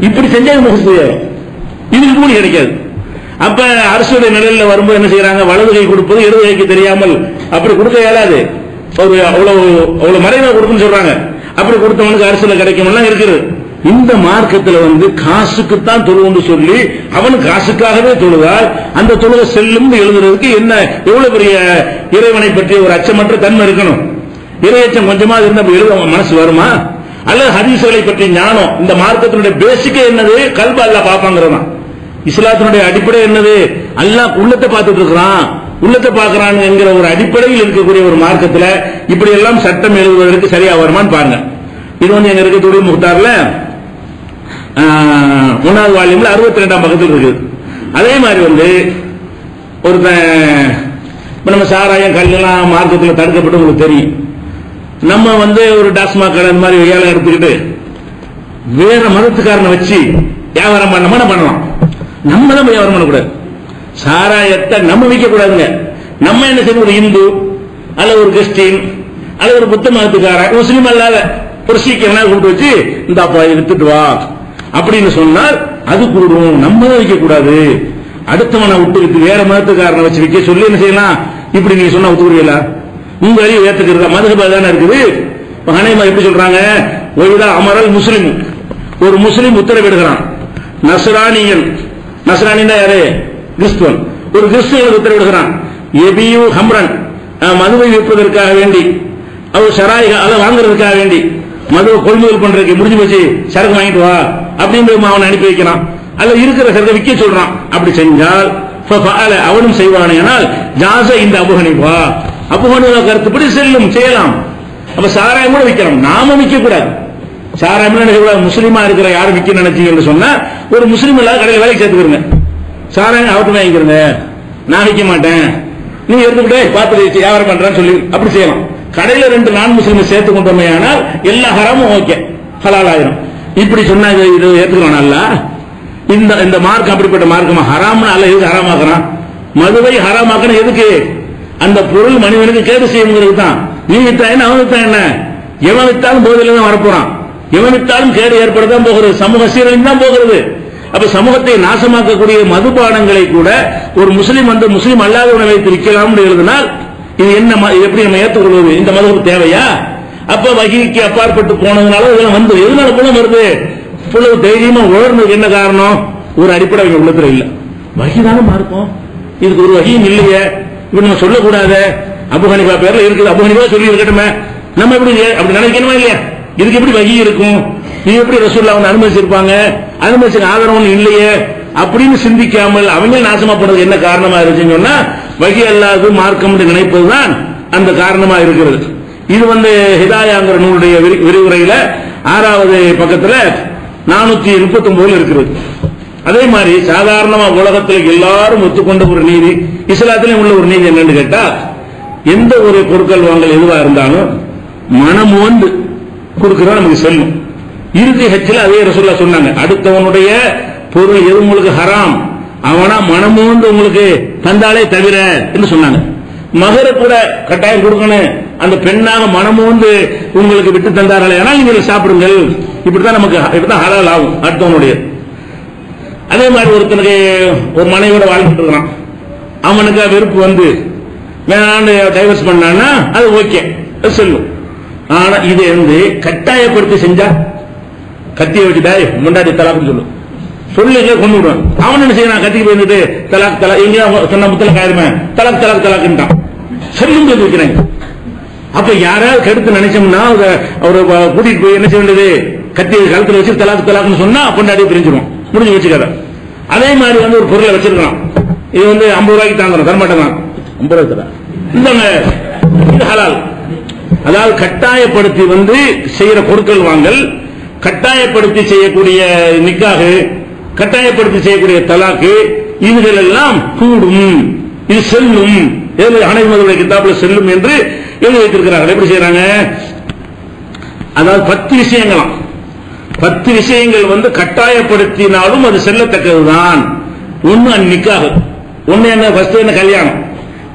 இப்படி செஞ்சா முகஸ்து, இதுக்கு கூலி கிடைக்காது. அப்ப அரசுடைய நிலையில வரும்போது என்ன செய்யறாங்க? வலது கை கொடுப்பது இடது கைக்கு தெரியாமல் அப்படி கொடுக்க இயலாது, ஒரு அவ்வளவு மறைவா கொடுக்குன்னு சொல்றாங்க. அப்படி கொடுத்தவனுக்கு அரசுல கிடைக்கும் இருக்குது. இந்த மார்க்கத்துல காசுக்குத்தான் தொழுவுன்னு சொல்லி அவன் காசுக்காகவே தொழுதால் அந்த தொழுகை செல்லும் எழுதுறதுக்கு என்ன எவ்வளவு பெரிய இறைவனை பற்றிய ஒரு அச்சமற்ற தன்மை இருக்கணும். இறையச்சம் கொஞ்சமா இருந்தா எழுத மனசு வருமா? அல்லது ஹதீஸ்களை பற்றி ஞானம், இந்த மார்க்கத்தினுடைய பேசிக்கே என்னது? கல்ப அல்லாஹ் பாப்பாங்கிறதான். இஸ்லாத்தினுடைய அடிப்படை என்னது? அல்லாஹ் உள்ளத்தை பார்த்துட்டு இருக்கிறான், உள்ளத்தை பார்க்கிறான் என்கிற ஒரு அடிப்படையில் இருக்கக்கூடிய ஒரு மார்க்கத்தில் இப்படி எல்லாம் சட்டம் எழுதுவதற்கு சரியா வருமான்னு பாருங்க. இது எங்க இருக்கக்கூடிய முக்தார்ல 1வது வால்யூம்ல 62ஆம் பக்கத்தில் இருக்குது. அதே மாதிரி ஒருத்தன் நம்ம சாராயம் கல்லாம் மார்க்கத்தில் தடுக்கப்பட்டு உங்களுக்கு தெரியும். நம்ம ஒரு டாஸ்மாக் கடை இந்த மாதிரி ஏழை எடுத்துக்கிட்டு வேற மதத்துக்காரனை வச்சு வியாபாரம் பண்ணலாம். நம்ம தான் வியாபாரம் பண்ணக்கூடாது. சாராயத்தை நம்ம விற்க கூடாதுங்க. நம்ம என்ன செய்யணும்? ஒரு இந்து அல்லது ஒரு கிறிஸ்டின் அல்லது ஒரு புத்த மதத்துக்காரன் முஸ்லீம் அல்லாத ஒரு சீக்கிரம் கொண்டு வச்சு இந்த அப்பா வித்துட்டு வா அப்படின்னு சொன்னால் அது கூடும். நம்ம தான் விற்க கூடாது. அடுத்தவனை விட்டு வேற மதத்துக்காரனை வச்சு விற்க சொல்லி என்ன செய்யலாம்? இப்படி நீங்க சொன்னா ஒத்துக்குறீங்களா? உங்க அறிவு ஏத்துக்கிறதா? மதுஹபா தானே இருக்குது. ஹனீஃபா எப்படி சொல்றாங்க? ஒய்தா அமரல் முஸ்லிம், ஒரு முஸ்லிம் உத்தரவிடுகிறான், நஸ்ரானியன், நஸ்ரானின்னா யாரு? கிறிஸ்துவன். ஒரு கிறிஸ்துவனுக்கு உத்தரவிடுகிறான், எபியு ஹம்ரன், மதுவை விற்பதற்காக வேண்டி, அவர் ஷராய் அதை வாங்குறதுக்காக வேண்டி மதுவை கொள்முதல் பண்றதுக்கு முடிஞ்சு போச்சு, சரக்கு வாங்கிட்டு வா அப்படின்னு அவனை அனுப்பி வைக்கிறான். அல்ல இருக்கிற சரக்கை விற்க சொல்றான். அப்படி செஞ்சால் அவனும் செய்வானால் ஜாஸ இந்த அபூ ஹனீஃபா, அபூ ஹனீஃபா கருத்துப்படி செல்லும், செய்யலாம். அப்ப சாராயம் கூட விற்கிறோம், நாம விற்க கூடாது. சாராயம் முஸ்லீமா இருக்கிற யாரும் விற்க நினைச்சீங்கன்னு சொன்னா ஒரு முஸ்லீம் இல்லாத கடையில் வேலைக்கு சேர்த்துக்கிறங்க, சாராயம் அவர்கிட்ட வாங்கிக்கிறங்க, நான் விற்க மாட்டேன், நீ எடுத்துக்கிட்டே பார்த்து வியாபாரம் பண்றான்னு சொல்லி அப்படி செய்யலாம். கடையில 2 நான் முஸ்லீம் சேர்த்து கொண்டோமே ஆனால் எல்லா ஹராமும் ஓகே, ஹலால் ஆயிரும். இப்படி சொன்னா இது ஏத்துக்கலாம். அல்ல இந்த மார்க்கம் அப்படிப்பட்ட மார்க்கமா? ஹராம்னு அல்ல எதுக்கு ஹராமாக்குறான்? மதுவை ஹராமாக்கணும் எதுக்கு? அந்த பொருள் மனிதனுக்கு கேடு செய்யுங்கிறது தான். நீ வித்தா என்ன, அவன் வித்தா என்ன? எவன் வித்தாலும் போதில தான் வரப்போறான், எவன் வித்தாலும் கேடு ஏற்படத்தான் போகிறது, சமூக சீரழிந்து தான் போகிறது. அப்ப சமூகத்தை நாசமாக்கக்கூடிய மதுபானங்களை கூட ஒரு முஸ்லீம் முஸ்லீம் அல்லாதவனை வைத்து விற்கலாம் எழுதினால் இது என்ன, எப்படி நம்ம ஏற்றுக்கொள்வது? இந்த மதுவு தேவையா? அப்ப வகிக்கு அப்பாற்பட்டு போனதுனால இதெல்லாம் எதனால குணம் வருது? இவ்வளவு தைரியமா உணர்ந்ததுக்கு என்ன காரணம்? ஒரு அடிப்படை உள்ளத்துல இல்ல. வகிதானே மார்க்கம், இதுக்கு ஒரு வகியும் இல்லையே, இப்ப நம்ம சொல்லக்கூடாது. அபூ ஹனீஃபா பேர்ல இருக்குது, அபூ ஹனீஃபா சொல்லி இருக்கட்டுமே, நம்ம எப்படி அப்படி நினைக்கணுமா இல்லையா? இதுக்கு எப்படி வகி இருக்கும்? இது எப்படி ரசூலுல்லாஹ் வந்து அனுமதிச்சிருப்பாங்க? அனுமதிச்ச ஆதரவு இல்லையே அப்படின்னு சிந்திக்காமல் அவங்க நாசமா போனது என்ன காரணமா இருக்குன்னு சொன்னா வகி அல்லாது மார்க்கம் என்று நினைப்பதுதான் அந்த காரணமா இருக்கிறது. இது ஹிதாயாங்கிற நூலுடைய விரிவுரையில 6வது பக்கத்துல 439 இருக்கிறது. அதே மாதிரி சாதாரணமா உலகத்தில் எல்லாரும் ஒத்துக்கொண்ட ஒரு நீதி, இஸ்லாத்திலே உள்ள ஒரு நீதி என்னன்னு கேட்டா, எந்த ஒரு பொருட்கள் வாங்கல் எதுவா இருந்தாலும் மனம் வந்து கொடுக்கிறோம் நமக்கு செல்லும். இறுதி ஹஜ்ஜில் அதே ரசூலுல்லாஹ் சொன்னாங்க, அடுத்தவனுடைய பொருள் எது உங்களுக்கு ஹராம் அவனா மனமோந்து உங்களுக்கு தந்தாலே தவிர என்று சொன்னாங்க. மகர கூட கட்டாயம் கொடுக்கணும், அந்த பெண்ணாக மனமோந்து உங்களுக்கு விட்டு தந்தார்களே ஆனால் நீங்கள் சாப்பிடுங்கள், இப்படித்தான் நமக்கு இப்படித்தான் ஹலால் ஆகும் அடுத்தவனுடைய. அதே மாதிரி ஒருத்தனுக்கு ஒரு மனைவியோட வாழ்ந்துட்டு இருக்கிறான், அவனுக்கு வெறுப்பு வேணான்னு டைவர்ஸ் பண்ணான்னா அது ஓகே சொல்லும். ஆனா இது கட்டாயப்படுத்தி செஞ்சா கத்தியை வச்சுட்டா முன்னாடி தலாக்குன்னு சொல்லும், சொல்லுங்க கொண்டு விடுவான். அவன் என்ன செய்யறான்? கத்திக்கு போயிட்டு தலாக் தலாக் எங்கேயா சொன்ன முத்தல காயமே தலாக் தலாக் தலாக்குன்ட்டான், சொல்லும் சொல்லி வைக்கிறாங்க. அப்ப யாராவது கெடுத்து நினைச்சோம்னா அவரை கூட்டிட்டு போய் என்ன செய்ய வேண்டியது? கத்தியை கழுத்துல வச்சு தலாக் தலாக்குன்னு சொன்னா பொண்டாடியே பிரிஞ்சிடும், முடிஞ்சு வச்சுக்காத. அதே மாதிரி ஒரு பொருளை வச்சிருக்கான், இது 50 ரூபாய்க்கு தாங்கணும், தரமாட்டேன், 50 ரூபாய் தர இந்தாங்க, இது ஹலால். அதாவது கட்டாயப்படுத்தி செய்யற பொருட்கள் வாங்கல், கட்டாயப்படுத்தி செய்யக்கூடிய நிக்காஹ், கட்டாயப்படுத்தி செய்யக்கூடிய தலாக்கு, இதுகள் எல்லாம் கூடும், இது செல்லும், அனைவருடைய கிதாபுல செல்லும் என்று எழுதி வைத்திருக்கிறார்கள். எப்படி செய்யறாங்க? அதாவது 10 விஷயங்களாம், 10 விஷயங்கள் கட்டாயப்படுத்தினாலும் அது செல்லத்தக்கதுதான். ஒன்னு நிக்காஹ், ஒன்னு என்ன? ஃபர்ஸ்ட் என்ன? கல்யாணம்.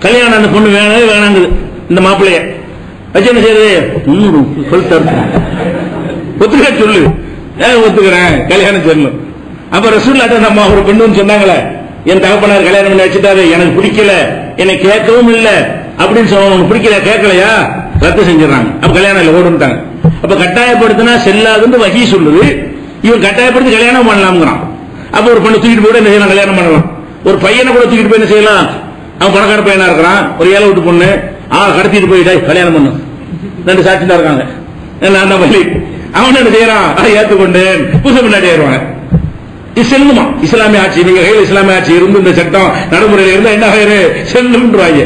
கல்யாணம் அந்த பொண்ணு வேணவே வேணாங்குது, இந்த மாப்பிள்ளைய வச்சு என்ன செய்யறது? ஒத்துக்க சொல்லு, ஒத்துக்கிறேன், கல்யாணம் சொல்லணும். அப்ப ரசூலுல்லாஹ் நம்ம ஒரு பெண்ணு சொன்னாங்களே, என் தகப்பனார் கல்யாணம் பண்ணி வச்சுட்டாரு, எனக்கு பிடிக்கல, என்னை கேட்கவும் இல்லை அப்படின்னு சொன்னவங்க பிடிக்கல, கேட்கலையா, ரத்து செஞ்சிடறாங்க. அப்ப கல்யாணம் இல்லை, ஓடுட்டாங்க. அப்ப கட்டாயப்படுத்தினா செல்லாதுன்னு வகி சொல்லுது. இவன் கட்டாயப்படுத்தி கல்யாணம் பண்ணலாம்ங்கிறான். அப்ப ஒரு பொண்ணு தூக்கிட்டு போய் என்ன செய்யலாம், கல்யாணம் பண்ணலாம். ஒரு பையனை கூட தூக்கிட்டு போய் என்ன செய்யலாம், அவன் பணக்கார பையனா இருக்கிறான், ஒரு ஏழை வீட்டு பொண்ணு கடத்திட்டு போயிட்டா கல்யாணம் பண்ணு, 2 சாட்சி தான் இருக்காங்க, நான் தான் பள்ளி, அவன் என்ன செய்யறான், அதை ஏற்றுக்கொண்டு புதுசு முன்னாடி ஆயிடுவாங்க. இது செல்லுமா இஸ்லாமிய ஆட்சி, நீங்க கையில் இஸ்லாமிய ஆட்சி இருந்து இந்த சட்டம் நடைமுறையில் இருந்தா என்ன ஆயிரு செல்லும்ன்றாங்க.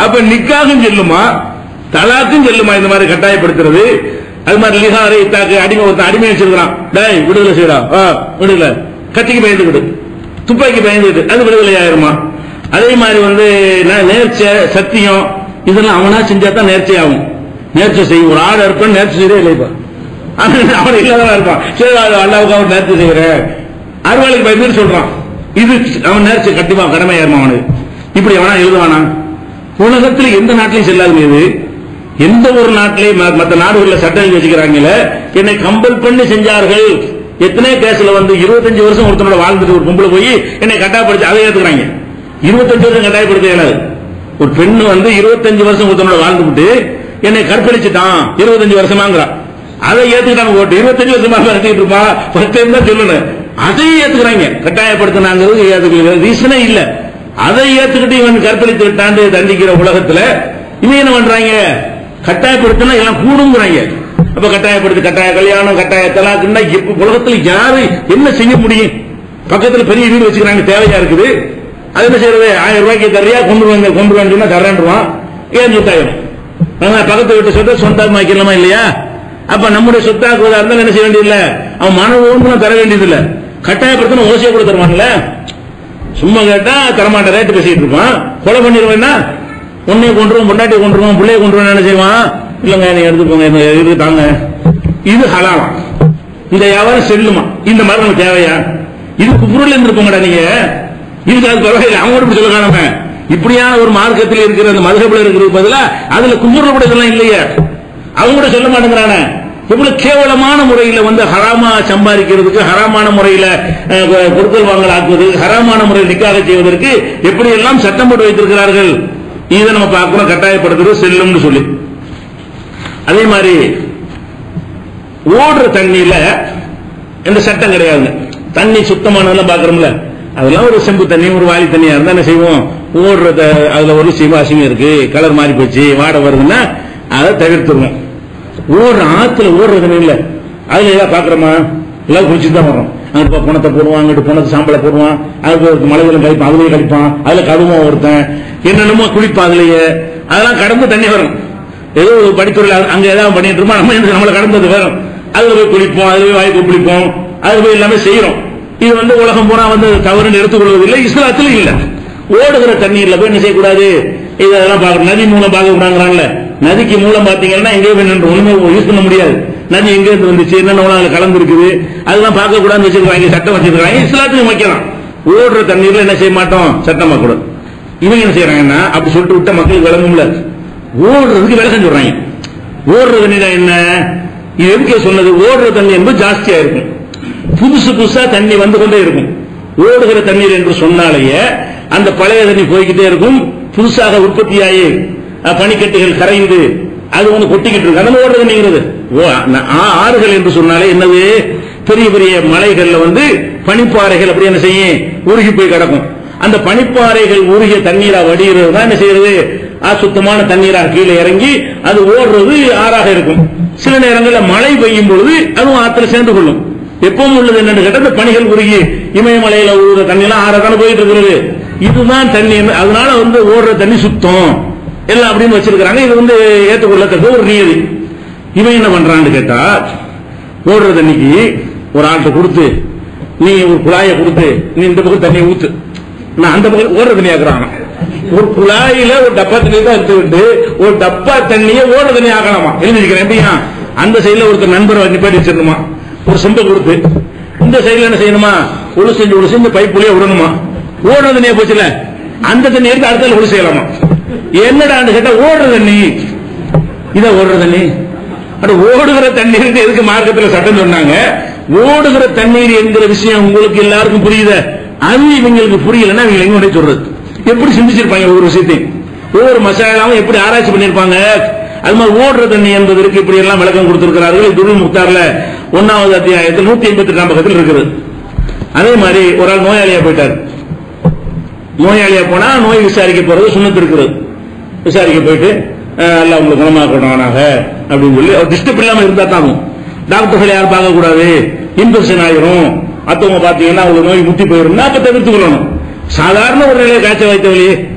அப்ப நிக்காகும் செல்லுமா, தலாக்கும் செல்லுமா இந்த மாதிரி கட்டாயப்படுத்துறது? அது மாதிரி லிஹாரை தாக்கு அடிமை வச்சிருக்கான், டேய் விடுதலை செய்யறா, விடுதலை, கத்திக்கு பயந்துக்கிட்டு துப்பாக்கி பயந்துக்கிட்டு அது விடுதலை ஆயிருமா? அதே மாதிரி நேர்ச்சை சத்தியம் இதெல்லாம் அவனா செஞ்சா தான் நேர்ச்சை ஆகும். நேர்ச்சை செய்யும், ஒரு ஆடு இருப்பான் நேர்ச்சி செய்யறே இல்லைப்பா, அவன் இல்லாதான் இருப்பான், சரி அல்லாவுக்கு அவன் நேர்ச்சி செய்யற அறுவாளுக்கு பயந்து சொல்றான், இது அவன் நேர்ச்சி கண்டிப்பா கடமையாயிருமா அவனுக்கு? இப்படி அவனா எழுதுவானா? உலகத்தில் எந்த நாட்டிலையும் செல்லாது. இது எந்த ஒரு நாட்டிலையும் மற்ற நாடுகளில் சட்டம் வச்சுக்கிறாங்கல்ல, என்னை கம்பல் பண்ணி செஞ்சார்கள். எத்தனை கேஸ்ல 25 வருஷம் ஒருத்தனோட வாழ்ந்துட்டு ஒரு பொம்பளை போய் என்னை கட்டாயப்படுத்தி அதை ஏத்துக்கிறாங்க. 25 வருஷம் கட்டாயப்படுத்த இயலாது. ஒரு பெண்ணு 25 வருஷம் ஒருத்தனோட வாழ்ந்துட்டு என்னை கற்பழிச்சுட்டான் 25 வருஷமாங்கிறா, அதை ஏத்துக்கிட்டாங்க. ஓட்டு 25 வருஷமா நடத்திட்டு இருப்பா, 10 தான் சொல்லணும், அதை ஏத்துக்கிறாங்க. கட்டாயப்படுத்தினாங்கிறது ரீசனே இல்ல, அதை ஏத்துக்கிட்டு இவன் கற்பழித்து விட்டாண்டு தண்டிக்கிற உலகத்துல இவன் என்ன பண்றாங்க, கட்டாயப்படுத்தினா எல்லாம் கூடுங்கிறாங்க. அப்ப கட்டாயப்படுத்தி கட்டாய கல்யாணம் கட்டாய தலாக்குன்னா உலகத்தில் யாரு என்ன செய்ய முடியும்? பக்கத்துல பெரிய வீடு வச்சுக்கிறாங்க, தேவையா இருக்குது, அது என்ன செய்யறது? 1000 ரூபாய்க்கு தரையா கொண்டு வந்து சொன்னா தரேன்றான், ஏன் சொத்தாயிரும்? பக்கத்து வீட்டு சொத்தை சொந்தாக்கலாமா இல்லையா? அப்ப நம்முடைய சொத்தாக்குவதா இருந்தாலும் என்ன செய்ய வேண்டியதில்லை, அவன் மனவோன்னு தர வேண்டியதில்லை. கட்டாயப்படுத்தின ஓசையை கூட தருவான்ல, சும்மா கேட்டா தரமாட்ட ரேட்டு பேசிட்டு இருப்பான். கொலை பண்ணிடுவேன்னா உன்னைய கொண்டுருவோம், பொண்டாட்டி கொண்டுருவோம், பிள்ளைய கொண்டுருவோம், என்ன செய்வான்? இல்லங்க நீ எடுத்துக்கோங்க, இது தாங்க, இது ஹலாலாம், இந்த வியாபாரம் செல்லுமா? இந்த மாதிரி நமக்கு தேவையா? இதுக்கு பொருள் இருந்திருப்போங்கடா நீங்க, இதுக்கு அது பரவாயில்லை. அவங்க இப்படி சொல்ல காணாம இப்படியான ஒரு மார்க்கத்தில் இருக்கிற அந்த மதுகபில் இருக்கிறது பதிலா அதுல கும்புற கூட இதெல்லாம் இல்லையே, அவங்க கூட சொல்ல மாட்டேங்கிறான. இவ்வளவு கேவலமான முறையில் ஹராமா சம்பாதிக்கிறதுக்கு, ஹராமான முறையில் பொருட்கள் வாங்கல் ஆக்குவதற்கு, ஹராமான முறையில் நிக்காக செய்வதற்கு எப்படி எல்லாம் சட்டம் போட்டு வைத்திருக்கிறார்கள். இதை நம்ம பார்க்கிறோம், கட்டாயப்படுத்துறது செல்லும்னு சொல்லி. அதே மாதிரி ஓடுற தண்ணியில எந்த சட்டம் கிடையாது. தண்ணி சுத்தமானதெல்லாம் பாக்குறோம்ல, அதெல்லாம் ஒரு செம்பு தண்ணி ஒரு வாலி தண்ணியா இருந்தா என்ன செய்வோம், ஓடுறத அதுல ஒரு அசிங்கம் இருக்கு, கலர் மாறி போச்சு, வாடை வருதுன்னா அதை தவிர்த்துருவோம். ஓடுற ஆத்துல ஓடுறது இல்ல, அதுல ஏதாவது பாக்குறோமா? எல்லாம் குளிச்சுட்டு தான் வரோம். அங்கிட்டு பணத்தை போடுவான், அங்கிட்டு பணத்தை சாம்பலை போடுவான், அதுக்கு மலைகளும் கழிப்பான், அதுலயே கழிப்பான், அதுல கடுமா ஒருத்தன் என்னென்னமோ குளிப்பான், அதுலயே அதெல்லாம் கடந்து தண்ணி வரும். ஏதோ ஒரு படித்துறையில் அங்க ஏதாவது பண்ணிட்டு இருப்போம், நம்ம நம்மளை கடந்தது வரும், அதுல போய் குளிப்போம், அதுல போய் வாய்ப்பு குளிப்போம், அது போய் எல்லாமே செய்யறோம். இது உலகம் பூரா தவறுன்னு எடுத்துக்கொள்வதில்லை, இஸ்லாத்துல இல்ல. ஓடுகிற தண்ணீர்ல போய் என்ன செய்யக்கூடாது, இதெல்லாம் பார்க்கணும். நதி மூலம் பார்க்க கூடாங்கிறாங்கல்ல, நதிக்கு மூலம் பாத்தீங்கன்னா எங்கேயோ ஒண்ணுமே யூஸ் பண்ண முடியாது. நதி எங்க இருந்து வந்துச்சு, என்னென்ன அதுல கலந்து இருக்குது, அதெல்லாம் பார்க்க கூடாதுன்னு வச்சிருக்காங்க, சட்டம் வச்சிருக்காங்க. இஸ்லாத்துக்கு வைக்கலாம். ஓடுற தண்ணீர்ல என்ன செய்ய மாட்டோம், சட்டமா கூட. இவங்க என்ன செய்யறாங்கன்னா அப்படி சொல்லிட்டு விட்ட மக்களுக்கு விளங்கும்ல, ஓடுறதுக்கு விளக்கம் சொல்றாங்க. ஓடுற தண்ணி தான் என்ன, இது எதுக்கே சொன்னது, ஓடுற தண்ணி என்பது ஜாஸ்தியா இருக்கும், புதுசு புதுசா தண்ணி வந்து கொண்டே இருக்கும். ஓடுகிற தண்ணீர் என்று சொன்னாலேயே அந்த பழைய தண்ணி போய்கிட்டே இருக்கும், புதுசாக உற்பத்தியாகி பனிக்கட்டுகள் கரைந்து அது கொட்டிக்கிட்டு இருக்கு. அதனால ஓடுற தண்ணிங்கிறது. ஆறுகள் என்று சொன்னாலே என்னது, பெரிய பெரிய மலைகள்ல பனிப்பாறைகள் அப்படி என்ன செய்யும், உருகி போய் கிடக்கும். அந்த பனிப்பாறைகள் உருகிய தண்ணீரா வடிகிறது தான் என்ன செய்யறது, சுத்தமான தண்ணீரா கீழே இறங்கி அது ஓடுறது ஆறாக இருக்கும். சில நேரங்களில் மழை பெய்யும் பொழுது அதுவும் ஆத்துல சேர்ந்து கொள்ளும். எப்பவும் உள்ளது என்னன்னு கேட்ட, இந்த பனிகள் உருகி இமயமலையில ஊற தண்ணி எல்லாம் ஆறாதான போயிட்டு இருக்கிறது, இதுதான் தண்ணி. அதனால ஓடுற தண்ணி சுத்தம் எல்லாம் அப்படின்னு வச்சிருக்காங்க. இது ஏற்றுக்கொள்ளத்தக்க ஒரு நியதி. இவன் என்ன பண்றான்னு கேட்டா, ஓடுற தண்ணிக்கு ஒரு ஆட்டை கொடுத்து, நீ ஒரு குழாயை கொடுத்து, நீ இந்த பக்கம் தண்ணி ஊத்து, நான் அந்த பக்கம் ஓடுற தண்ணி ஆக்குறாங்க. ஒரு குழாயில ஒரு டப்பா தண்ணி தான் எடுத்துக்கிட்டு ஒரு டப்பா தண்ணியை ஓடுற தண்ணி ஆக்கலாமா, எழுதிருக்கிறேன். எப்படியா, அந்த சைடுல ஒருத்தர் நண்பரை நிப்பாட்டி வச்சிருந்தோமா, ஒரு செம்பை கொடுத்து, இந்த சைடுல என்ன செய்யணுமா, ஒழு செஞ்சு இந்த பைப்புலயே விடணுமா, ஓடுற தண்ணியை போச்சுல, அந்த தண்ணி எடுத்து அடுத்த ஒழு செய்யலாமா. என்னடான்னு கேட்டா, ஓடுற தண்ணி இதை ஓடுற தண்ணி. ஓடுகிற தண்ணீருக்கு எதுக்கு மார்க்கத்தில் சட்டம் சொன்னாங்க? ஓடுகிற தண்ணீர் என்கிற விஷயம் உங்களுக்கு எல்லாருக்கும் புரியுத, அது இவங்களுக்கு புரியலன்னா இவங்க எங்க சொல்றது, எப்படி சிந்திச்சிருப்பாங்க ஒவ்வொரு விஷயத்தையும், ஒவ்வொரு மசாலாவும் எப்படி ஆராய்ச்சி பண்ணிருப்பாங்க. அது மாதிரி ஓடுற தண்ணி என்பதற்கு இப்படி எல்லாம் விளக்கம் கொடுத்திருக்கிறார்கள். துருல் முக்தார்ல 1வது அத்தியாயத்தில் 188ஆம் பக்கத்தில் இருக்குது. அதே மாதிரி ஒரு ஆள் நோயாளியா போயிட்டார். நோயாளியா போனா நோய் விசாரிக்க போறது சுண்ணத்து இருக்கிறது. விசாரிக்க போயிட்டு எல்லாம் உங்களுக்கு குணமாக்கணும்னாக அப்படின்னு சொல்லி அவர் டிஸ்டர்ப் இல்லாம இருந்தா தான். டாக்டர்கள் யாரும் பார்க்க கூடாது, இன்ஃபெக்ஷன் ஆயிரும், மத்தவங்க பாத்தீங்கன்னா அவங்களுக்கு நோய் முத்தி போயிரும், அப்ப தவிர்த்து கொள்ளணும். சாதாரண ஒரு நிலையை காய்ச்சல் வைத்த வழி